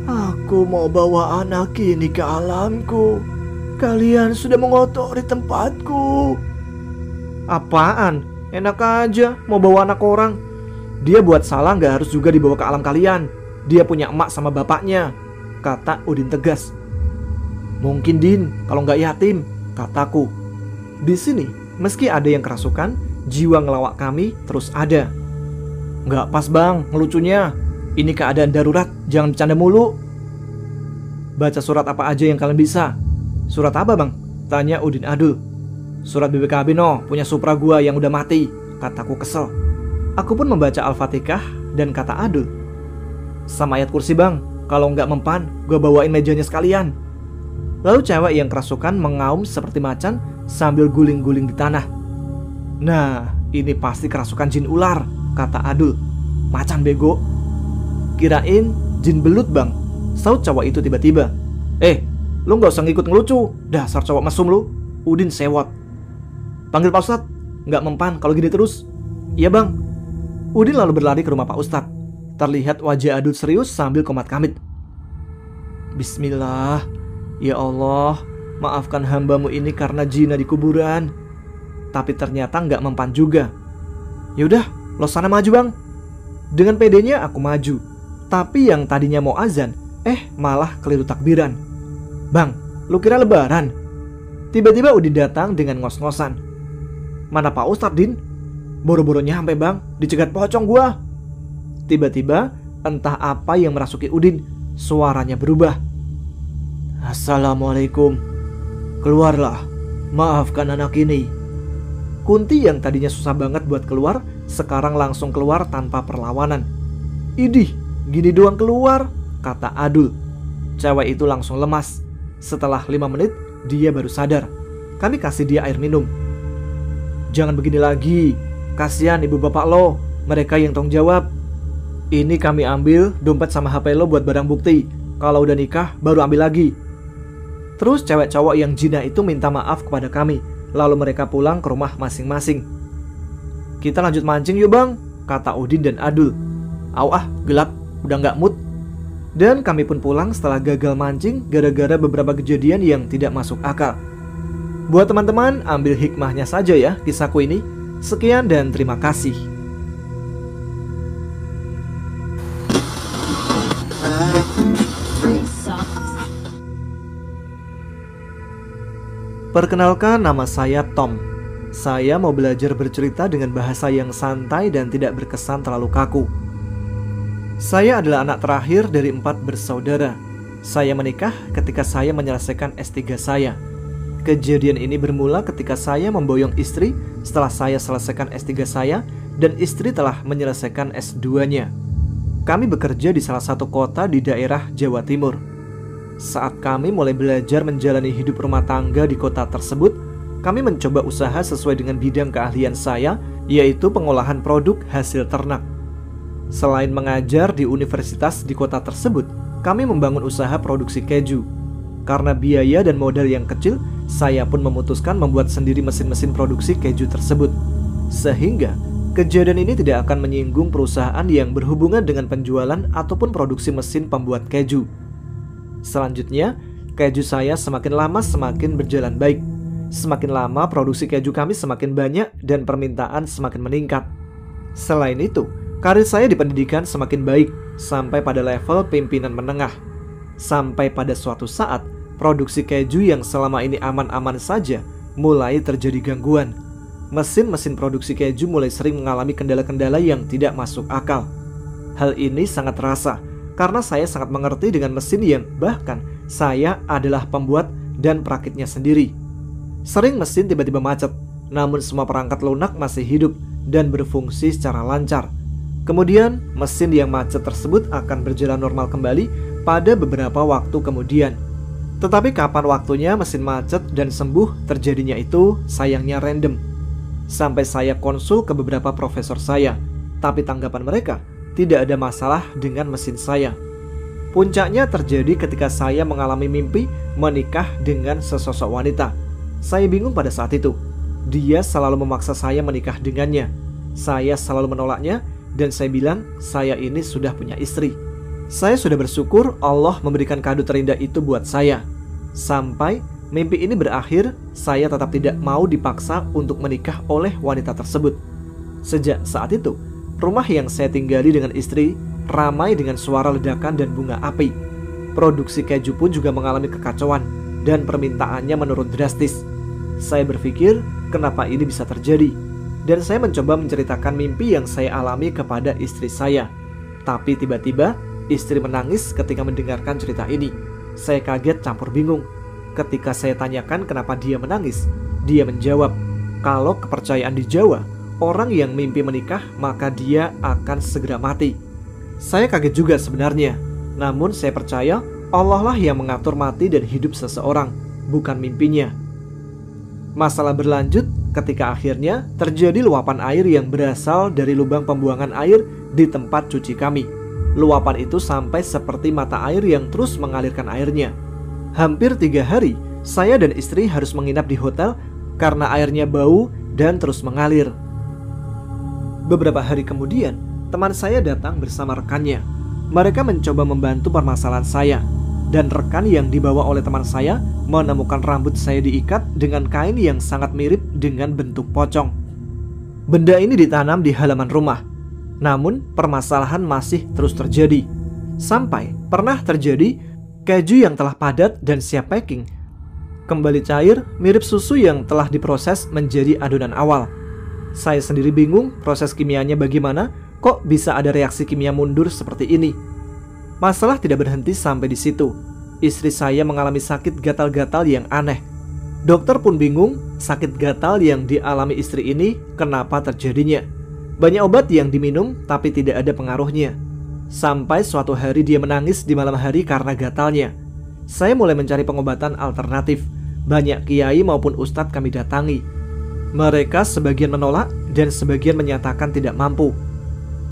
[SPEAKER 2] Aku mau bawa anak ini ke alamku. Kalian sudah mengotori tempatku. Apaan? Enak aja mau bawa anak orang. Dia buat salah gak harus juga dibawa ke alam kalian. Dia punya emak sama bapaknya, kata Udin tegas. Mungkin Din, kalau gak yatim, kataku. Di sini, meski ada yang kerasukan, jiwa ngelawak kami terus ada. Gak pas bang, ngelucunya. Ini keadaan darurat, jangan bercanda mulu. Baca surat apa aja yang kalian bisa. Surat apa bang? Tanya Udin Adul. Surat BBKB no, punya Supra gua yang udah mati, kataku kesel. Aku pun membaca Al-Fatihah dan kata Adul, sama ayat kursi bang, kalau nggak mempan, gua bawain mejanya sekalian. Lalu cewek yang kerasukan mengaum seperti macan sambil guling-guling di tanah. Nah, ini pasti kerasukan jin ular, kata Adul. Macan bego. Kirain jin belut bang, saut cowok itu tiba-tiba. Lu gak usah ngikut ngelucu, dasar cowok mesum lu. Udin sewot. Panggil Pak Ustadz, gak mempan kalau gini terus. Iya bang. Udin lalu berlari ke rumah Pak Ustadz. Terlihat wajah Adul serius sambil komat kamit. Bismillah. Ya Allah, maafkan hambamu ini karena jina di kuburan. Tapi ternyata gak mempan juga. Yaudah, lo sana maju bang. Dengan pedenya aku maju. Tapi yang tadinya mau azan, malah keliru takbiran. Bang, lu kira lebaran? Tiba-tiba Udin datang dengan ngos-ngosan. Mana Pak Ustadz Din? Boro-boro nyampe bang, dicegat pocong gua. Tiba-tiba entah apa yang merasuki Udin, suaranya berubah. Assalamualaikum. Keluarlah, maafkan anak ini. Kunti yang tadinya susah banget buat keluar, sekarang langsung keluar tanpa perlawanan. Idih, gini doang keluar, kata Adul. Cewek itu langsung lemas. Setelah 5 menit, dia baru sadar. Kami kasih dia air minum. Jangan begini lagi, kasihan ibu bapak lo, mereka yang tanggung jawab. Ini kami ambil dompet sama HP lo buat barang bukti. Kalau udah nikah, baru ambil lagi. Terus cewek cowok yang jina itu minta maaf kepada kami. Lalu mereka pulang ke rumah masing-masing. Kita lanjut mancing yuk bang, kata Udin dan Adul. Gelap, udah gak mood. Dan kami pun pulang setelah gagal mancing gara-gara beberapa kejadian yang tidak masuk akal. Buat teman-teman, ambil hikmahnya saja ya kisahku ini. Sekian dan terima kasih. Perkenalkan, nama saya Tom. Saya mau belajar bercerita dengan bahasa yang santai dan tidak berkesan terlalu kaku. Saya adalah anak terakhir dari 4 bersaudara. Saya menikah ketika saya menyelesaikan S3 saya. Kejadian ini bermula ketika saya memboyong istri setelah saya selesaikan S3 saya dan istri telah menyelesaikan S2-nya. Kami bekerja di salah satu kota di daerah Jawa Timur. Saat kami mulai belajar menjalani hidup rumah tangga di kota tersebut, kami mencoba usaha sesuai dengan bidang keahlian saya, yaitu pengolahan produk hasil ternak. Selain mengajar di universitas di kota tersebut, kami membangun usaha produksi keju. Karena biaya dan modal yang kecil, saya pun memutuskan membuat sendiri mesin-mesin produksi keju tersebut. Sehingga, kejadian ini tidak akan menyinggung perusahaan yang berhubungan dengan penjualan ataupun produksi mesin pembuat keju. Selanjutnya, keju saya semakin lama semakin berjalan baik. Semakin lama produksi keju kami semakin banyak dan permintaan semakin meningkat. Selain itu, karir saya di pendidikan semakin baik sampai pada level pimpinan menengah. Sampai pada suatu saat, produksi keju yang selama ini aman-aman saja mulai terjadi gangguan. Mesin-mesin produksi keju mulai sering mengalami kendala-kendala yang tidak masuk akal. Hal ini sangat terasa karena saya sangat mengerti dengan mesin yang bahkan saya adalah pembuat dan perakitnya sendiri. Sering mesin tiba-tiba macet, namun semua perangkat lunak masih hidup dan berfungsi secara lancar. Kemudian, mesin yang macet tersebut akan berjalan normal kembali pada beberapa waktu kemudian. Tetapi kapan waktunya mesin macet dan sembuh terjadinya itu sayangnya random. Sampai saya konsul ke beberapa profesor saya, tapi tanggapan mereka tidak ada masalah dengan mesin saya. Puncaknya terjadi ketika saya mengalami mimpi menikah dengan sesosok wanita. Saya bingung pada saat itu. Dia selalu memaksa saya menikah dengannya. Saya selalu menolaknya dan saya bilang saya ini sudah punya istri. Saya sudah bersyukur Allah memberikan kado terindah itu buat saya. Sampai mimpi ini berakhir, saya tetap tidak mau dipaksa untuk menikah oleh wanita tersebut. Sejak saat itu, rumah yang saya tinggali dengan istri ramai dengan suara ledakan dan bunga api. Produksi keju pun juga mengalami kekacauan dan permintaannya menurun drastis. Saya berpikir, kenapa ini bisa terjadi? Dan saya mencoba menceritakan mimpi yang saya alami kepada istri saya. Tapi tiba-tiba, istri menangis ketika mendengarkan cerita ini. Saya kaget campur bingung. Ketika saya tanyakan kenapa dia menangis, dia menjawab, kalau kepercayaan di Jawa, orang yang mimpi menikah maka dia akan segera mati. Saya kaget juga sebenarnya. Namun saya percaya Allah lah yang mengatur mati dan hidup seseorang, bukan mimpinya. Masalah berlanjut ketika akhirnya terjadi luapan air yang berasal dari lubang pembuangan air di tempat cuci kami. Luapan itu sampai seperti mata air yang terus mengalirkan airnya. Hampir 3 hari, saya dan istri harus menginap di hotel karena airnya bau dan terus mengalir. Beberapa hari kemudian, teman saya datang bersama rekannya. Mereka mencoba membantu permasalahan saya. Dan rekan yang dibawa oleh teman saya menemukan rambut saya diikat dengan kain yang sangat mirip dengan bentuk pocong. Benda ini ditanam di halaman rumah. Namun permasalahan masih terus terjadi. Sampai pernah terjadi keju yang telah padat dan siap packing kembali cair mirip susu yang telah diproses menjadi adonan awal. Saya sendiri bingung proses kimianya bagaimana, kok bisa ada reaksi kimia mundur seperti ini. Masalah tidak berhenti sampai di situ. Istri saya mengalami sakit gatal-gatal yang aneh. Dokter pun bingung sakit gatal yang dialami istri ini kenapa terjadinya. Banyak obat yang diminum tapi tidak ada pengaruhnya. Sampai suatu hari dia menangis di malam hari karena gatalnya. Saya mulai mencari pengobatan alternatif. Banyak kiai maupun ustadz kami datangi. Mereka sebagian menolak dan sebagian menyatakan tidak mampu.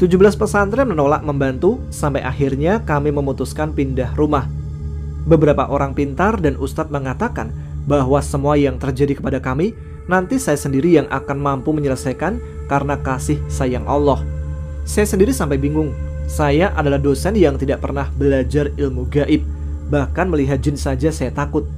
[SPEAKER 2] 17 pesantren menolak membantu sampai akhirnya kami memutuskan pindah rumah. Beberapa orang pintar dan ustadz mengatakan bahwa semua yang terjadi kepada kami nanti saya sendiri yang akan mampu menyelesaikan karena kasih sayang Allah. Saya sendiri sampai bingung Saya adalah dosen yang tidak pernah belajar ilmu gaib. Bahkan melihat jin saja saya takut.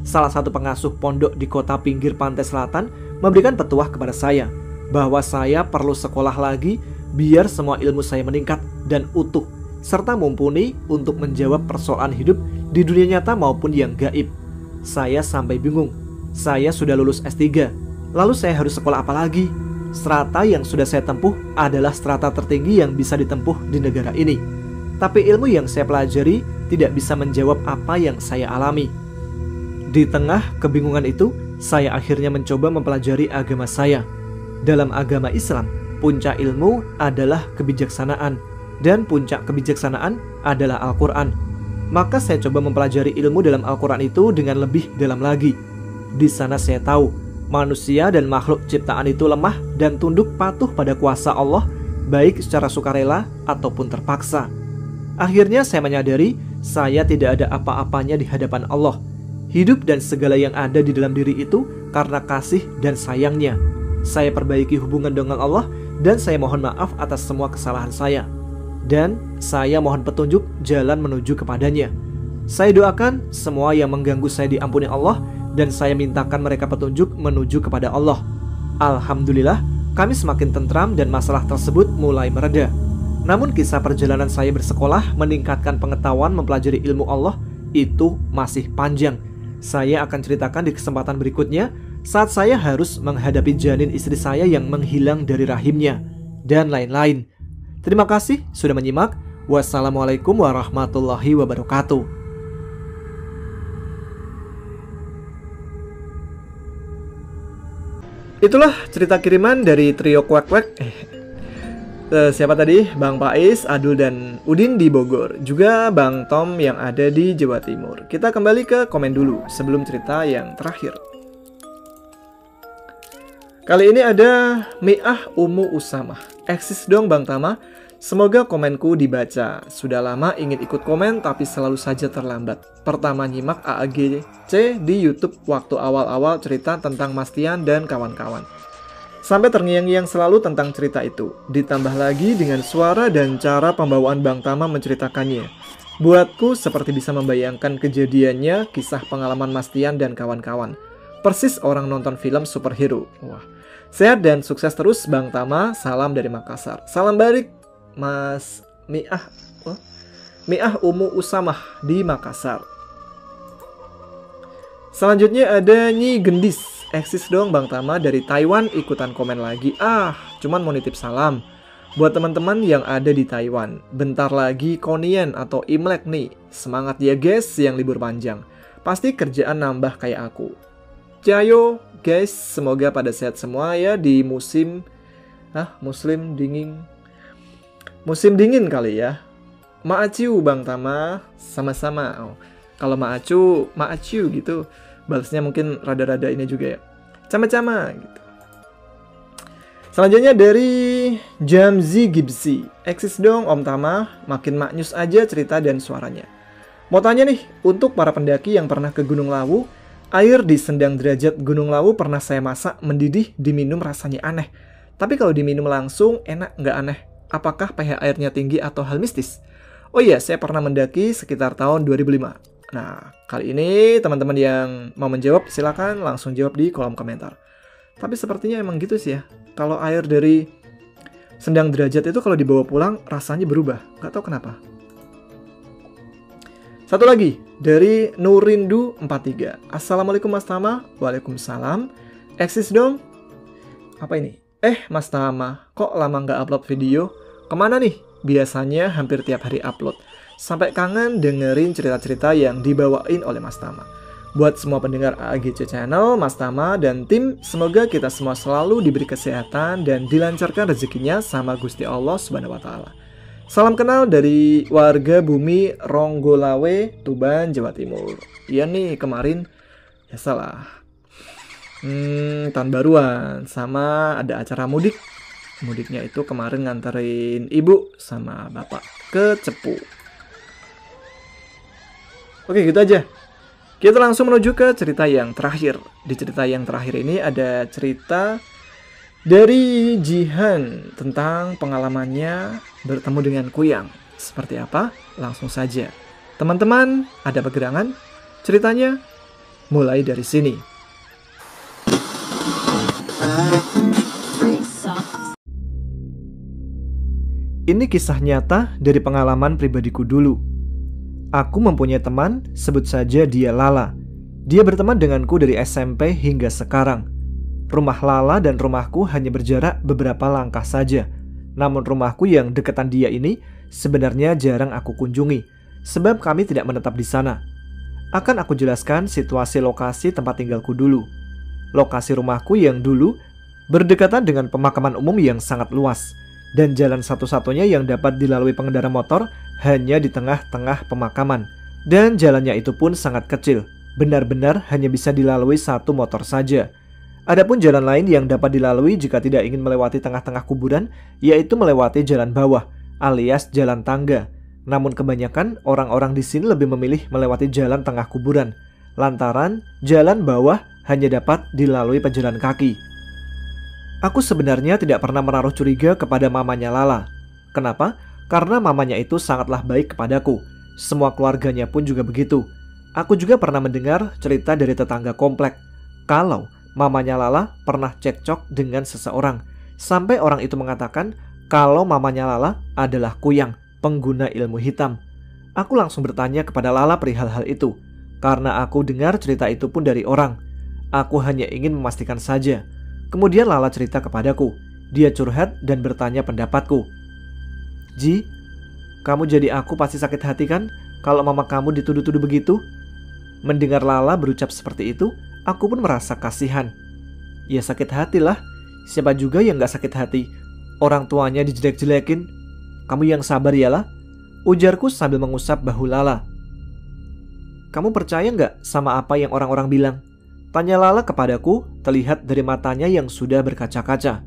[SPEAKER 2] Salah satu pengasuh pondok di kota pinggir pantai selatan memberikan petuah kepada saya bahwa saya perlu sekolah lagi biar semua ilmu saya meningkat dan utuh, serta mumpuni untuk menjawab persoalan hidup di dunia nyata maupun yang gaib. Saya sampai bingung. Saya sudah lulus S3, lalu saya harus sekolah apa lagi? Strata yang sudah saya tempuh adalah strata tertinggi yang bisa ditempuh di negara ini. Tapi ilmu yang saya pelajari tidak bisa menjawab apa yang saya alami. Di tengah kebingungan itu, saya akhirnya mencoba mempelajari agama saya. Dalam agama Islam, puncak ilmu adalah kebijaksanaan, dan puncak kebijaksanaan adalah Al-Quran. Maka saya coba mempelajari ilmu dalam Al-Quran itu dengan lebih dalam lagi. Di sana saya tahu, manusia dan makhluk ciptaan itu lemah dan tunduk patuh pada kuasa Allah, baik secara sukarela ataupun terpaksa. Akhirnya saya menyadari, saya tidak ada apa-apanya di hadapan Allah. Hidup dan segala yang ada di dalam diri itu karena kasih dan sayangnya. Saya perbaiki hubungan dengan Allah dan saya mohon maaf atas semua kesalahan saya. Dan saya mohon petunjuk jalan menuju kepadanya. Saya doakan semua yang mengganggu saya diampuni Allah dan saya mintakan mereka petunjuk menuju kepada Allah. Alhamdulillah, kami semakin tentram dan masalah tersebut mulai mereda. Namun kisah perjalanan saya bersekolah meningkatkan pengetahuan mempelajari ilmu Allah itu masih panjang. Saya akan ceritakan di kesempatan berikutnya saat saya harus menghadapi janin istri saya yang menghilang dari rahimnya, dan lain-lain. Terima kasih sudah menyimak. Wassalamualaikum warahmatullahi wabarakatuh. Itulah cerita kiriman dari trio Kuek-Kuek. Siapa tadi? Bang Pais, Adul, dan Udin di Bogor. Juga Bang Tom yang ada di Jawa Timur. Kita kembali ke komen dulu sebelum cerita yang terakhir. Kali ini ada Mi'ah Umu Usamah. Eksis dong Bang Tama. Semoga komenku dibaca. Sudah lama ingin ikut komen tapi selalu saja terlambat. Pertama nyimak AAGC di YouTube waktu awal-awal cerita tentang Mas Tian dan kawan-kawan. Sampai terngiang-ngiang selalu tentang cerita itu. Ditambah lagi dengan suara dan cara pembawaan Bang Tama menceritakannya. Buatku seperti bisa membayangkan kejadiannya, kisah pengalaman Mas Tian dan kawan-kawan. Persis orang nonton film superhero. Wah. Sehat dan sukses terus Bang Tama. Salam dari Makassar. Salam balik Mas Mi'ah Umu Usamah di Makassar. Selanjutnya ada Nyi Gendis. Eksis dong Bang Tama dari Taiwan ikutan komen lagi. Cuman mau nitip salam buat teman-teman yang ada di Taiwan. Bentar lagi Konian atau Imlek nih. Semangat ya guys yang libur panjang. Pasti kerjaan nambah kayak aku. Jayo guys, semoga pada sehat semua ya di musim dingin kali ya. Maaciu Bang Tama, sama-sama. Kalau maaciu gitu. Balasnya mungkin rada-rada ini juga ya. Sama-sama gitu. Selanjutnya dari Jamzi Gibsi. Eksis dong Om Tama, makin maknyus aja cerita dan suaranya. Mau tanya nih, untuk para pendaki yang pernah ke Gunung Lawu, air di sendang derajat Gunung Lawu pernah saya masak mendidih, diminum rasanya aneh. Tapi kalau diminum langsung enak nggak aneh? Apakah pH airnya tinggi atau hal mistis? Oh iya, saya pernah mendaki sekitar tahun 2005. Nah, kali ini teman-teman yang mau menjawab silakan langsung jawab di kolom komentar. Tapi sepertinya emang gitu sih ya. Kalau air dari sendang derajat itu kalau dibawa pulang rasanya berubah. Gak tahu kenapa. Satu lagi dari Nurindu 43. Assalamualaikum Mas Tama. Waalaikumsalam. Eksis dong. Apa ini? Mas Tama, kok lama nggak upload video? Kemana nih? Biasanya hampir tiap hari upload. Sampai kangen dengerin cerita-cerita yang dibawain oleh Mas Tama. Buat semua pendengar AAGC Channel, Mas Tama dan tim, semoga kita semua selalu diberi kesehatan dan dilancarkan rezekinya sama Gusti Allah Subhanahu wa Ta'ala. Salam kenal dari warga bumi Ronggolawe, Tuban, Jawa Timur. Iya nih, kemarin ya salah. Tahun baruan sama ada acara mudik. Mudiknya itu kemarin nganterin ibu sama bapak ke Cepu. Oke, gitu aja. Kita langsung menuju ke cerita yang terakhir. Di cerita yang terakhir ini ada cerita Dari Jihan tentang pengalamannya bertemu dengan Kuyang. Seperti apa? Langsung saja. Teman-teman, ada pergerangan? Ceritanya mulai dari sini. Ini kisah nyata dari pengalaman pribadiku dulu. Aku mempunyai teman, sebut saja dia Lala. Dia berteman denganku dari SMP hingga sekarang. Rumah Lala dan rumahku hanya berjarak beberapa langkah saja. Namun rumahku yang dekatan dia ini sebenarnya jarang aku kunjungi, sebab kami tidak menetap di sana. Akan aku jelaskan situasi lokasi tempat tinggalku dulu. Lokasi rumahku yang dulu berdekatan dengan pemakaman umum yang sangat luas, dan jalan satu-satunya yang dapat dilalui pengendara motor hanya di tengah-tengah pemakaman. Dan jalannya itu pun sangat kecil, benar-benar hanya bisa dilalui satu motor saja. Adapun jalan lain yang dapat dilalui jika tidak ingin melewati tengah-tengah kuburan, yaitu melewati jalan bawah, alias jalan tangga. Namun kebanyakan orang-orang di sini lebih memilih melewati jalan tengah kuburan, lantaran jalan bawah hanya dapat dilalui pejalan kaki. Aku sebenarnya tidak pernah menaruh curiga kepada mamanya Lala. Kenapa? Karena mamanya itu sangatlah baik kepadaku. Semua keluarganya pun juga begitu. Aku juga pernah mendengar cerita dari tetangga komplek kalau mamanya Lala pernah cekcok dengan seseorang, sampai orang itu mengatakan kalau mamanya Lala adalah Kuyang, pengguna ilmu hitam. Aku langsung bertanya kepada Lala perihal hal itu, karena aku dengar cerita itu pun dari orang. Aku hanya ingin memastikan saja. Kemudian Lala cerita kepadaku. Dia curhat dan bertanya pendapatku. Ji, kamu jadi aku pasti sakit hati kan kalau mama kamu dituduh-tuduh begitu? Mendengar Lala berucap seperti itu, aku pun merasa kasihan. Ya sakit hatilah. Siapa juga yang gak sakit hati? Orang tuanya dijelek-jelekin. Kamu yang sabar yalah, ujarku sambil mengusap bahu Lala. Kamu percaya gak sama apa yang orang-orang bilang? Tanya Lala kepadaku, terlihat dari matanya yang sudah berkaca-kaca.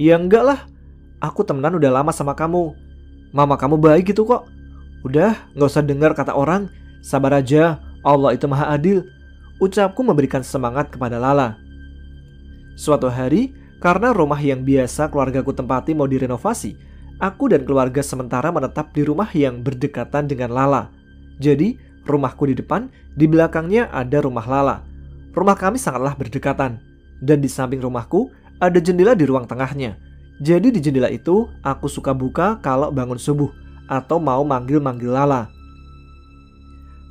[SPEAKER 2] Ya enggak lah, aku temenan udah lama sama kamu. Mama kamu baik gitu kok. Udah, gak usah dengar kata orang. Sabar aja, Allah itu maha adil. Ucapku memberikan semangat kepada Lala. Suatu hari, karena rumah yang biasa keluargaku tempati mau direnovasi, aku dan keluarga sementara menetap di rumah yang berdekatan dengan Lala. Jadi, rumahku di depan, di belakangnya ada rumah Lala. Rumah kami sangatlah berdekatan, dan di samping rumahku ada jendela di ruang tengahnya. Jadi di jendela itu aku suka buka kalau bangun subuh atau mau manggil-manggil Lala.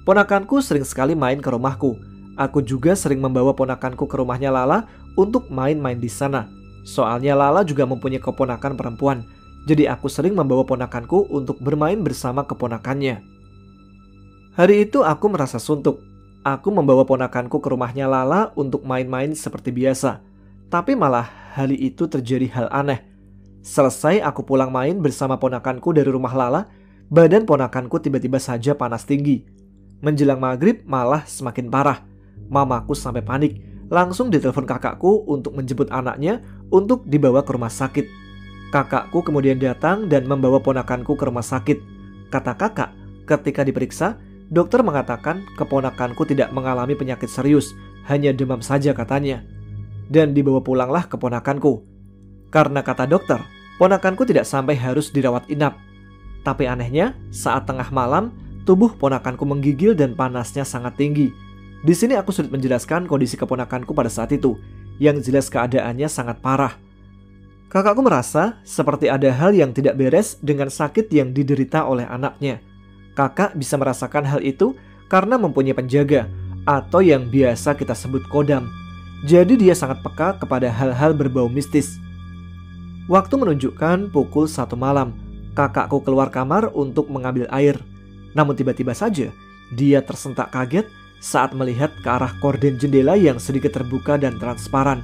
[SPEAKER 2] Ponakanku sering sekali main ke rumahku. Aku juga sering membawa ponakanku ke rumahnya Lala untuk main-main di sana. Soalnya Lala juga mempunyai keponakan perempuan, jadi aku sering membawa ponakanku untuk bermain bersama keponakannya. Hari itu aku merasa suntuk. Aku membawa ponakanku ke rumahnya Lala untuk main-main seperti biasa. Tapi malah hari itu terjadi hal aneh. Selesai aku pulang main bersama ponakanku dari rumah Lala, badan ponakanku tiba-tiba saja panas tinggi. Menjelang maghrib malah semakin parah. Mamaku sampai panik, langsung ditelepon kakakku untuk menjemput anaknya untuk dibawa ke rumah sakit. Kakakku kemudian datang dan membawa ponakanku ke rumah sakit. Kata kakak, ketika diperiksa, dokter mengatakan keponakanku tidak mengalami penyakit serius, hanya demam saja katanya. Dan dibawa pulanglah keponakanku. Karena kata dokter, ponakanku tidak sampai harus dirawat inap. Tapi anehnya, saat tengah malam, tubuh ponakanku menggigil dan panasnya sangat tinggi. Di sini aku sulit menjelaskan kondisi keponakanku pada saat itu, yang jelas keadaannya sangat parah. Kakakku merasa seperti ada hal yang tidak beres dengan sakit yang diderita oleh anaknya. Kakak bisa merasakan hal itu karena mempunyai penjaga atau yang biasa kita sebut kodam. Jadi dia sangat peka kepada hal-hal berbau mistis. Waktu menunjukkan pukul 1 malam. Kakakku keluar kamar untuk mengambil air. Namun tiba-tiba saja dia tersentak kaget saat melihat ke arah korden jendela yang sedikit terbuka dan transparan.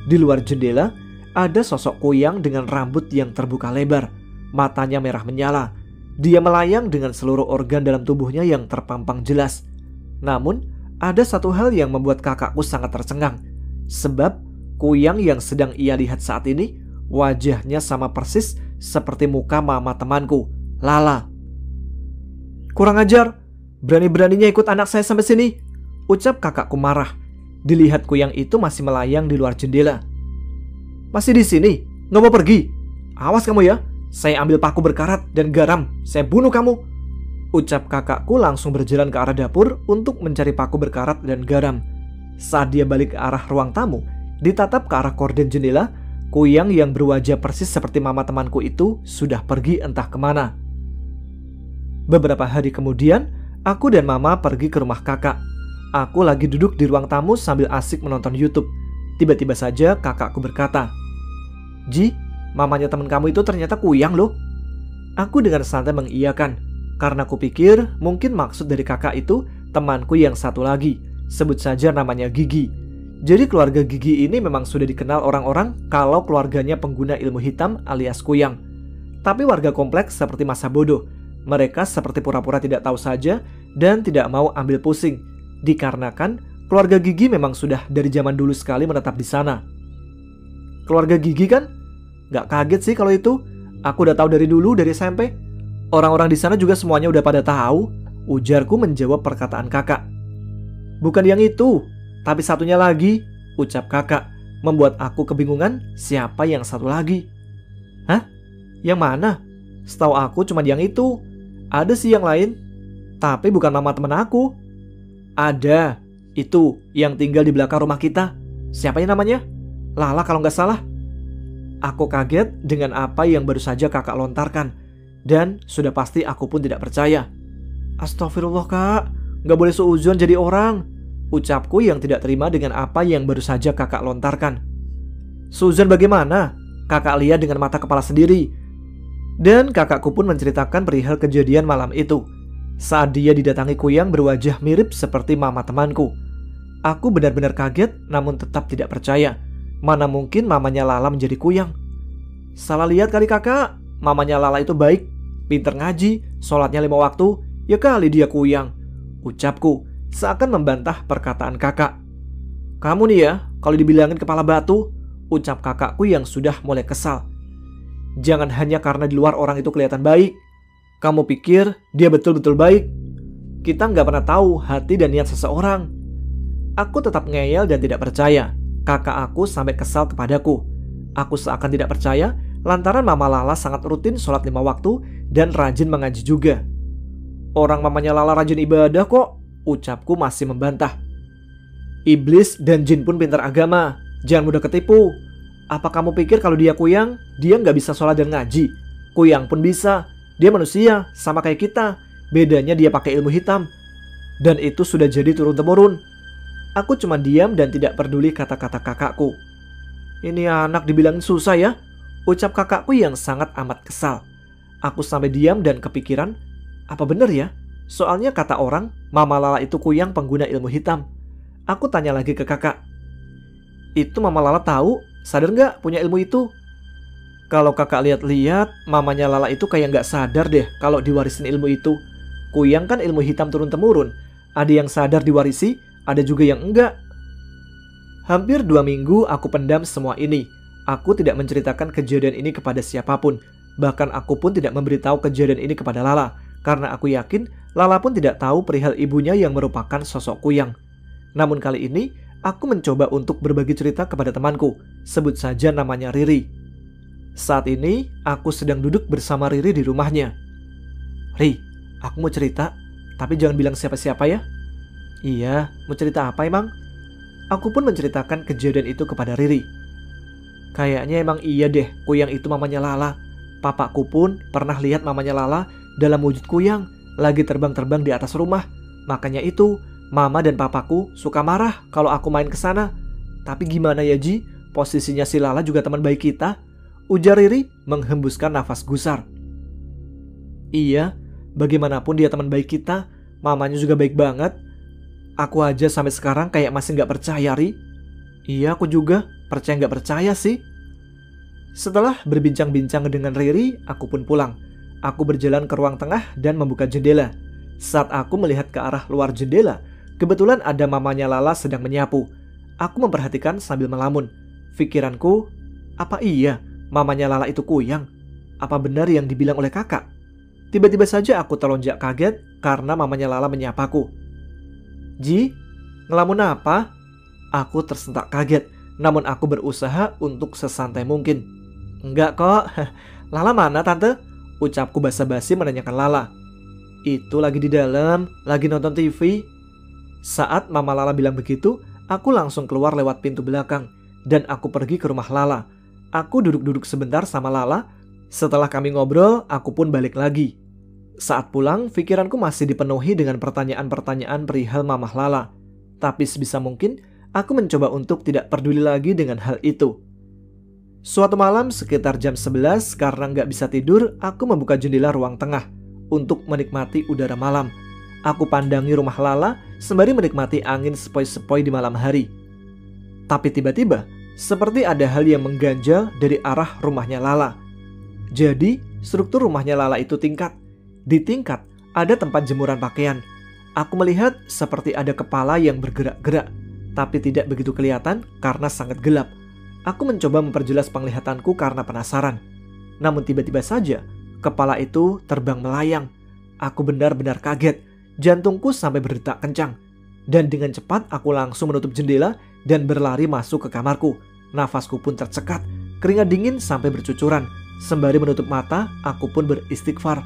[SPEAKER 2] Di luar jendela ada sosok Kuyang dengan rambut yang terbuka lebar. Matanya merah menyala. Dia melayang dengan seluruh organ dalam tubuhnya yang terpampang jelas. Namun, ada satu hal yang membuat kakakku sangat tercengang. Sebab, Kuyang yang sedang ia lihat saat ini, wajahnya sama persis seperti muka mama temanku, Lala. Kurang ajar, berani-beraninya ikut anak saya sampai sini, ucap kakakku marah. Dilihat Kuyang itu masih melayang di luar jendela. Masih di sini? Nggak mau pergi? Awas kamu ya, saya ambil paku berkarat dan garam, saya bunuh kamu. Ucap kakakku langsung berjalan ke arah dapur untuk mencari paku berkarat dan garam. Saat dia balik ke arah ruang tamu, ditatap ke arah korden jendela, Kuyang yang berwajah persis seperti mama temanku itu sudah pergi entah kemana. Beberapa hari kemudian, aku dan mama pergi ke rumah kakak. Aku lagi duduk di ruang tamu sambil asik menonton YouTube. Tiba-tiba saja kakakku berkata, "Ji, mamanya teman kamu itu ternyata Kuyang loh." Aku dengan santai mengiyakan, karena aku pikir mungkin maksud dari kakak itu temanku yang satu lagi, sebut saja namanya Gigi. Jadi keluarga Gigi ini memang sudah dikenal orang-orang kalau keluarganya pengguna ilmu hitam alias Kuyang. Tapi warga kompleks seperti masa bodoh. Mereka seperti pura-pura tidak tahu saja dan tidak mau ambil pusing, dikarenakan keluarga Gigi memang sudah dari zaman dulu sekali menetap di sana. Keluarga Gigi kan? Gak kaget sih kalau itu. Aku udah tahu dari dulu, dari SMP. Orang-orang di sana juga semuanya udah pada tahu, ujarku menjawab perkataan kakak. Bukan yang itu, tapi satunya lagi, ucap kakak, membuat aku kebingungan siapa yang satu lagi. Hah? Yang mana? Setahu aku cuma yang itu. Ada sih yang lain, tapi bukan mama temen aku. Ada, itu yang tinggal di belakang rumah kita. Siapa yang namanya? Lala kalau nggak salah. Aku kaget dengan apa yang baru saja kakak lontarkan. Dan sudah pasti aku pun tidak percaya. Astagfirullah kak, nggak boleh suudzon jadi orang, ucapku yang tidak terima dengan apa yang baru saja kakak lontarkan. Suudzon bagaimana? Kakak lihat dengan mata kepala sendiri. Dan kakakku pun menceritakan perihal kejadian malam itu. Saat dia didatangi Kuyang berwajah mirip seperti mama temanku. Aku benar-benar kaget namun tetap tidak percaya. Mana mungkin mamanya Lala menjadi Kuyang? Salah lihat kali kakak. Mamanya Lala itu baik, pinter ngaji, sholatnya 5 waktu. Ya kali dia Kuyang, ucapku seakan membantah perkataan kakak. Kamu nih ya, kalau dibilangin kepala batu, ucap kakakku yang sudah mulai kesal. Jangan hanya karena di luar orang itu kelihatan baik. Kamu pikir dia betul-betul baik? Kita nggak pernah tahu hati dan niat seseorang. Aku tetap ngeyel dan tidak percaya. Kakak aku sampai kesal kepadaku. Aku seakan tidak percaya lantaran mama Lala sangat rutin sholat 5 waktu dan rajin mengaji juga. Orang mamanya Lala rajin ibadah kok, ucapku masih membantah. Iblis dan jin pun pintar agama, jangan mudah ketipu. Apa kamu pikir kalau dia Kuyang, dia nggak bisa sholat dan ngaji? Kuyang pun bisa, dia manusia, sama kayak kita. Bedanya dia pakai ilmu hitam. Dan itu sudah jadi turun-temurun. Aku cuma diam dan tidak peduli kata-kata kakakku. Ini anak dibilangin susah ya, ucap kakakku yang sangat amat kesal. Aku sampai diam dan kepikiran, apa benar ya? Soalnya kata orang, Mama Lala itu Kuyang pengguna ilmu hitam. Aku tanya lagi ke kakak. Itu Mama Lala tahu? Sadar nggak punya ilmu itu? Kalau kakak lihat-lihat, mamanya Lala itu kayak nggak sadar deh kalau diwarisin ilmu itu. Kuyang kan ilmu hitam turun-temurun. Ada yang sadar diwarisi, ada juga yang enggak. Hampir 2 minggu aku pendam semua ini. Aku tidak menceritakan kejadian ini kepada siapapun. Bahkan aku pun tidak memberitahu kejadian ini kepada Lala. Karena aku yakin Lala pun tidak tahu perihal ibunya yang merupakan sosok Kuyang. Namun kali ini, aku mencoba untuk berbagi cerita kepada temanku. Sebut saja namanya Riri. Saat ini, aku sedang duduk bersama Riri di rumahnya. Ri, aku mau cerita, tapi jangan bilang siapa-siapa ya. Iya, mau cerita apa emang? Aku pun menceritakan kejadian itu kepada Riri. Kayaknya emang iya deh, Kuyang itu mamanya Lala. Papaku pun pernah lihat mamanya Lala dalam wujud Kuyang, lagi terbang-terbang di atas rumah. Makanya itu, Mama dan papaku suka marah kalau aku main ke sana. Tapi gimana ya Ji, posisinya si Lala juga teman baik kita, ujar Riri menghembuskan nafas gusar. Iya, bagaimanapun dia teman baik kita, mamanya juga baik banget. Aku aja sampai sekarang kayak masih gak percaya, Ri. Iya, aku juga percaya gak percaya sih. Setelah berbincang-bincang dengan Riri, aku pun pulang. Aku berjalan ke ruang tengah dan membuka jendela. Saat aku melihat ke arah luar jendela, kebetulan ada mamanya Lala sedang menyapu. Aku memperhatikan sambil melamun. Pikiranku, apa iya mamanya Lala itu Kuyang? Apa benar yang dibilang oleh kakak? Tiba-tiba saja aku terlonjak kaget karena mamanya Lala menyapaku. Ji, ngelamun apa? Aku tersentak kaget, namun aku berusaha untuk sesantai mungkin. Enggak kok, Lala mana tante? Ucapku basa-basi menanyakan Lala. Itu lagi di dalam, lagi nonton TV. Saat Mama Lala bilang begitu, aku langsung keluar lewat pintu belakang dan aku pergi ke rumah Lala. Aku duduk-duduk sebentar sama Lala. Setelah kami ngobrol, aku pun balik lagi. Saat pulang, pikiranku masih dipenuhi dengan pertanyaan-pertanyaan perihal Mamah Lala. Tapi sebisa mungkin, aku mencoba untuk tidak peduli lagi dengan hal itu. Suatu malam sekitar jam 11 karena nggak bisa tidur, aku membuka jendela ruang tengah untuk menikmati udara malam. Aku pandangi rumah Lala sembari menikmati angin sepoi-sepoi di malam hari. Tapi tiba-tiba, seperti ada hal yang mengganjal dari arah rumahnya Lala. Jadi, struktur rumahnya Lala itu tingkat. Di tingkat, ada tempat jemuran pakaian. Aku melihat seperti ada kepala yang bergerak-gerak, tapi tidak begitu kelihatan karena sangat gelap. Aku mencoba memperjelas penglihatanku karena penasaran. Namun tiba-tiba saja, kepala itu terbang melayang. Aku benar-benar kaget. Jantungku sampai berdetak kencang. Dan dengan cepat aku langsung menutup jendela dan berlari masuk ke kamarku. Nafasku pun tercekat, keringat dingin sampai bercucuran. Sembari menutup mata, aku pun beristighfar.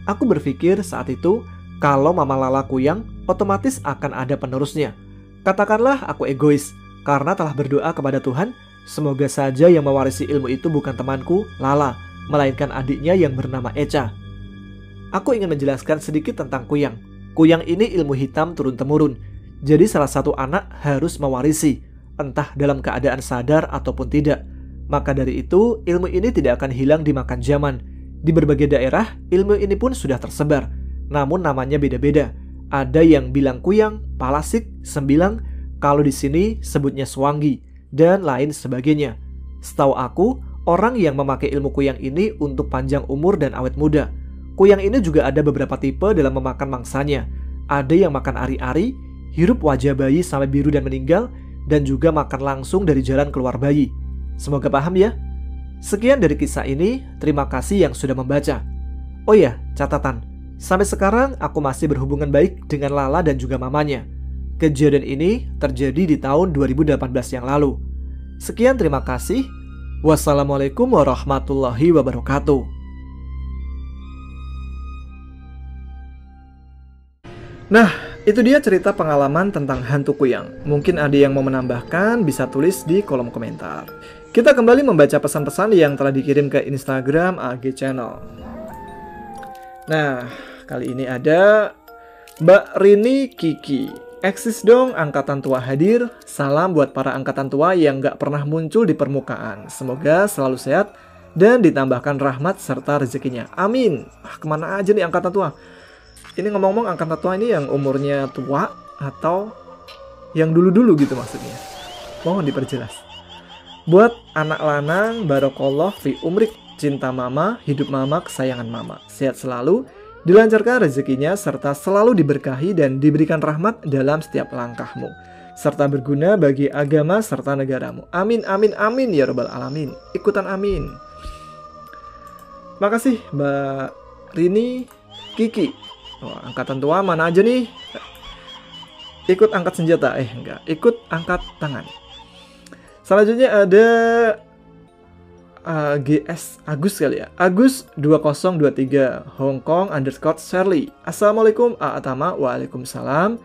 [SPEAKER 2] Aku berpikir saat itu, kalau Mama Lala kuyang, otomatis akan ada penerusnya. Katakanlah aku egois, karena telah berdoa kepada Tuhan, semoga saja yang mewarisi ilmu itu bukan temanku, Lala, melainkan adiknya yang bernama Echa. Aku ingin menjelaskan sedikit tentang kuyang. Kuyang ini ilmu hitam turun-temurun, jadi salah satu anak harus mewarisi, entah dalam keadaan sadar ataupun tidak. Maka dari itu, ilmu ini tidak akan hilang dimakan zaman. Di berbagai daerah, ilmu ini pun sudah tersebar. Namun namanya beda-beda. Ada yang bilang kuyang, palasik, sembilang, kalau di sini sebutnya swangi, dan lain sebagainya. Setahu aku, orang yang memakai ilmu kuyang ini untuk panjang umur dan awet muda. Kuyang ini juga ada beberapa tipe dalam memakan mangsanya. Ada yang makan ari-ari, hirup wajah bayi sampai biru dan meninggal, dan juga makan langsung dari jalan keluar bayi. Semoga paham ya. Sekian dari kisah ini, terima kasih yang sudah membaca. Oh ya, catatan. Sampai sekarang aku masih berhubungan baik dengan Lala dan juga mamanya. Kejadian ini terjadi di tahun 2018 yang lalu. Sekian, terima kasih. Wassalamualaikum warahmatullahi wabarakatuh. Nah, itu dia cerita pengalaman tentang hantu kuyang. Mungkin ada yang mau menambahkan, bisa tulis di kolom komentar. Kita kembali membaca pesan-pesan yang telah dikirim ke Instagram AG Channel. Nah, kali ini ada Mbak Rini Kiki. Eksis dong angkatan tua hadir. Salam buat para angkatan tua yang gak pernah muncul di permukaan. Semoga selalu sehat dan ditambahkan rahmat serta rezekinya. Amin. Kemana aja nih angkatan tua? Ini ngomong-ngomong angkatan tua ini yang umurnya tua atau yang dulu-dulu gitu maksudnya? Mohon diperjelas. Buat anak lanang, barokallah fi umrik, cinta mama, hidup mama, kesayangan mama. Sehat selalu, dilancarkan rezekinya, serta selalu diberkahi dan diberikan rahmat dalam setiap langkahmu. Serta berguna bagi agama serta negaramu. Amin, amin, amin ya rabbal alamin. Ikutan amin. Makasih Mbak Rini Kiki. Oh, angkatan tua mana aja nih? Ikut angkat senjata? Enggak, ikut angkat tangan. Selanjutnya ada GS Agus kali ya. Agus 2023 Hong Kong _Shirley. Assalamualaikum A'atama. Waalaikumsalam.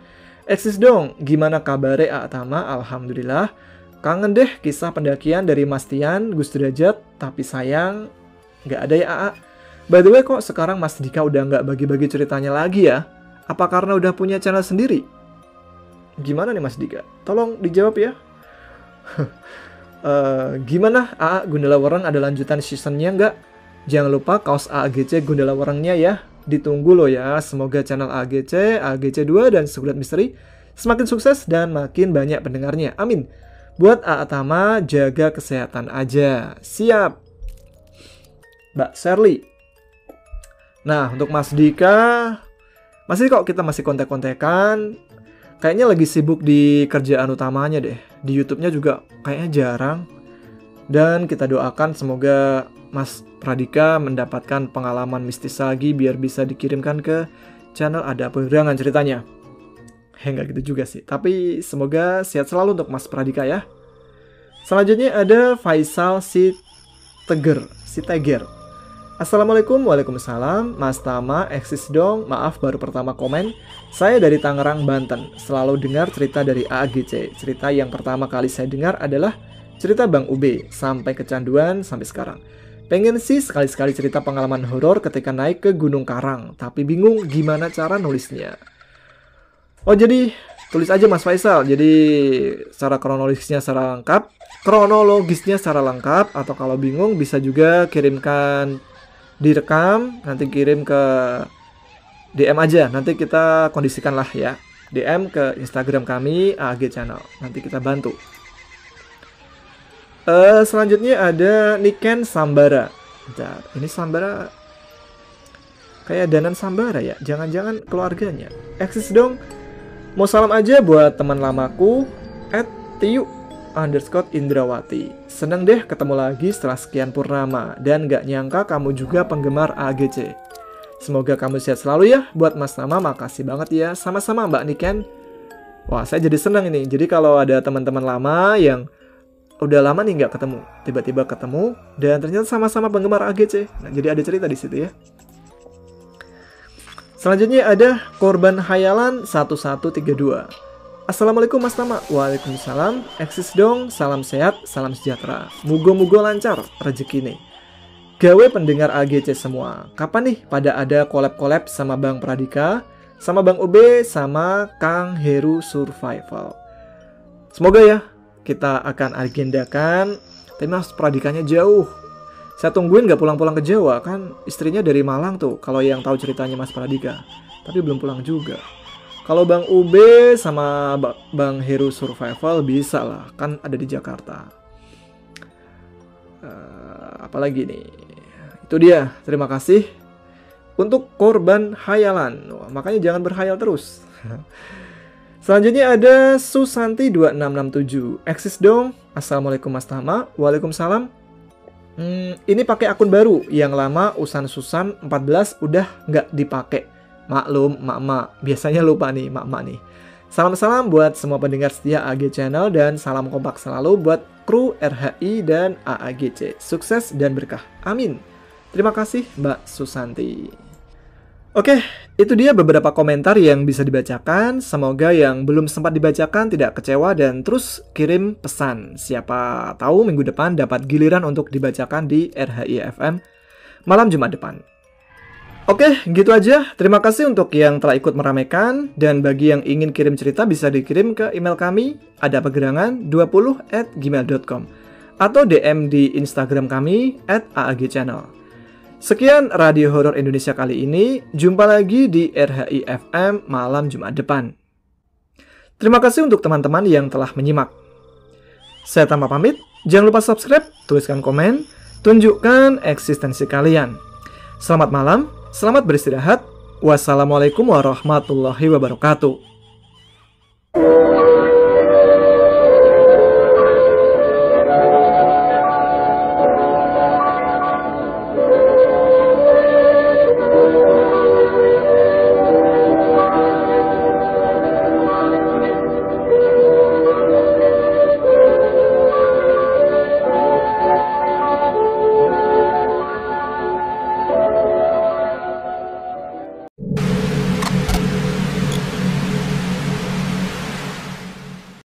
[SPEAKER 2] Eksis dong, gimana kabare A'atama? Alhamdulillah. Kangen deh kisah pendakian dari Mas Tian, Gus Derajat. Tapi sayang nggak ada ya AA. By the way, kok sekarang Mas Dika udah nggak bagi-bagi ceritanya lagi ya? Apa karena udah punya channel sendiri? Gimana nih Mas Dika? Tolong dijawab ya. Gimana AA Gundala Warang ada lanjutan seasonnya nggak? Jangan lupa kaos AAGC Gundala Warangnya ya. Ditunggu loh ya. Semoga channel AAGC, AAGC 2 dan Segulat Misteri semakin sukses dan makin banyak pendengarnya. Amin. Buat AA Tama, jaga kesehatan aja. Siap Mbak Shirley. Nah, untuk Mas Dika, masih kok kita masih kontek-kontekan. Kayaknya lagi sibuk di kerjaan utamanya deh. Di YouTube-nya juga kayaknya jarang. Dan kita doakan semoga Mas Pradika mendapatkan pengalaman mistis lagi biar bisa dikirimkan ke channel Ada Pegangan ceritanya. Enggak gitu juga sih. Tapi semoga sehat selalu untuk Mas Pradika ya. Selanjutnya ada Faisal Siteger. Assalamualaikum, waalaikumsalam. Mas Tama, eksis dong. Maaf baru pertama komen. Saya dari Tangerang, Banten. Selalu dengar cerita dari AAGC. Cerita yang pertama kali saya dengar adalah cerita Bang Ube. Sampai kecanduan sampai sekarang. Pengen sih sekali-sekali cerita pengalaman horor ketika naik ke Gunung Karang. Tapi bingung gimana cara nulisnya. Oh jadi tulis aja Mas Faisal. Jadi secara kronologisnya secara lengkap. Atau kalau bingung bisa juga kirimkan direkam, nanti kirim ke DM aja, nanti kita kondisikan lah ya, DM ke Instagram kami AAG Channel, nanti kita bantu. Selanjutnya ada Niken Sambara. Bentar, ini Sambara kayak Danan Sambara ya, jangan-jangan keluarganya. Eksis dong, mau salam aja buat teman lamaku @tiu_Indrawati. Seneng deh ketemu lagi setelah sekian purnama. Dan gak nyangka kamu juga penggemar AGC. Semoga kamu sehat selalu ya. Buat Mas Tama, makasih banget ya. Sama-sama Mbak Niken. Wah, saya jadi seneng ini. Jadi kalau ada teman-teman lama yang udah lama nih gak ketemu, tiba-tiba ketemu dan ternyata sama-sama penggemar AGC. Nah, jadi ada cerita di situ ya. Selanjutnya ada Korban Hayalan 1132. Assalamualaikum Mas Tama. Waalaikumsalam. Eksis dong. Salam sehat, salam sejahtera. Mugo-mugo lancar rezeki nih. Gawe pendengar AGC semua. Kapan nih pada ada collab-collab sama Bang Pradika, sama Bang Ube, sama Kang Heru Survival. Semoga ya kita akan agendakan. Tapi Mas Pradikanya jauh. Saya tungguin gak pulang-pulang ke Jawa, kan istrinya dari Malang tuh. Kalau yang tahu ceritanya Mas Pradika. Tapi belum pulang juga. Kalau Bang Ube sama Bang Heru Survival bisa lah, kan ada di Jakarta. Apalagi nih, itu dia. Terima kasih untuk Korban Hayalan. Wah, makanya jangan berhayal terus. Selanjutnya ada Susanti 2667. Eksis dong. Assalamualaikum Mas Tama. Waalaikumsalam. Ini pakai akun baru. Yang lama Susan 14 udah nggak dipakai. Maklum, mak-mak. Biasanya lupa nih, mak-mak nih. Salam-salam buat semua pendengar setia AAG Channel dan salam kompak selalu buat kru RHI dan AAGC. Sukses dan berkah. Amin. Terima kasih Mbak Susanti. Oke, itu dia beberapa komentar yang bisa dibacakan. Semoga yang belum sempat dibacakan tidak kecewa dan terus kirim pesan. Siapa tahu minggu depan dapat giliran untuk dibacakan di RHI FM malam Jumat depan. Oke, gitu aja. Terima kasih untuk yang telah ikut meramaikan. Dan bagi yang ingin kirim cerita bisa dikirim ke email kami adapegerangan20@gmail.com atau DM di Instagram kami @aagchannel. Sekian Radio Horor Indonesia kali ini. Jumpa lagi di RHI FM malam Jumat depan. Terima kasih untuk teman-teman yang telah menyimak. Saya Tama pamit. Jangan lupa subscribe, tuliskan komen, tunjukkan eksistensi kalian. Selamat malam. Selamat beristirahat. Wassalamualaikum warahmatullahi wabarakatuh.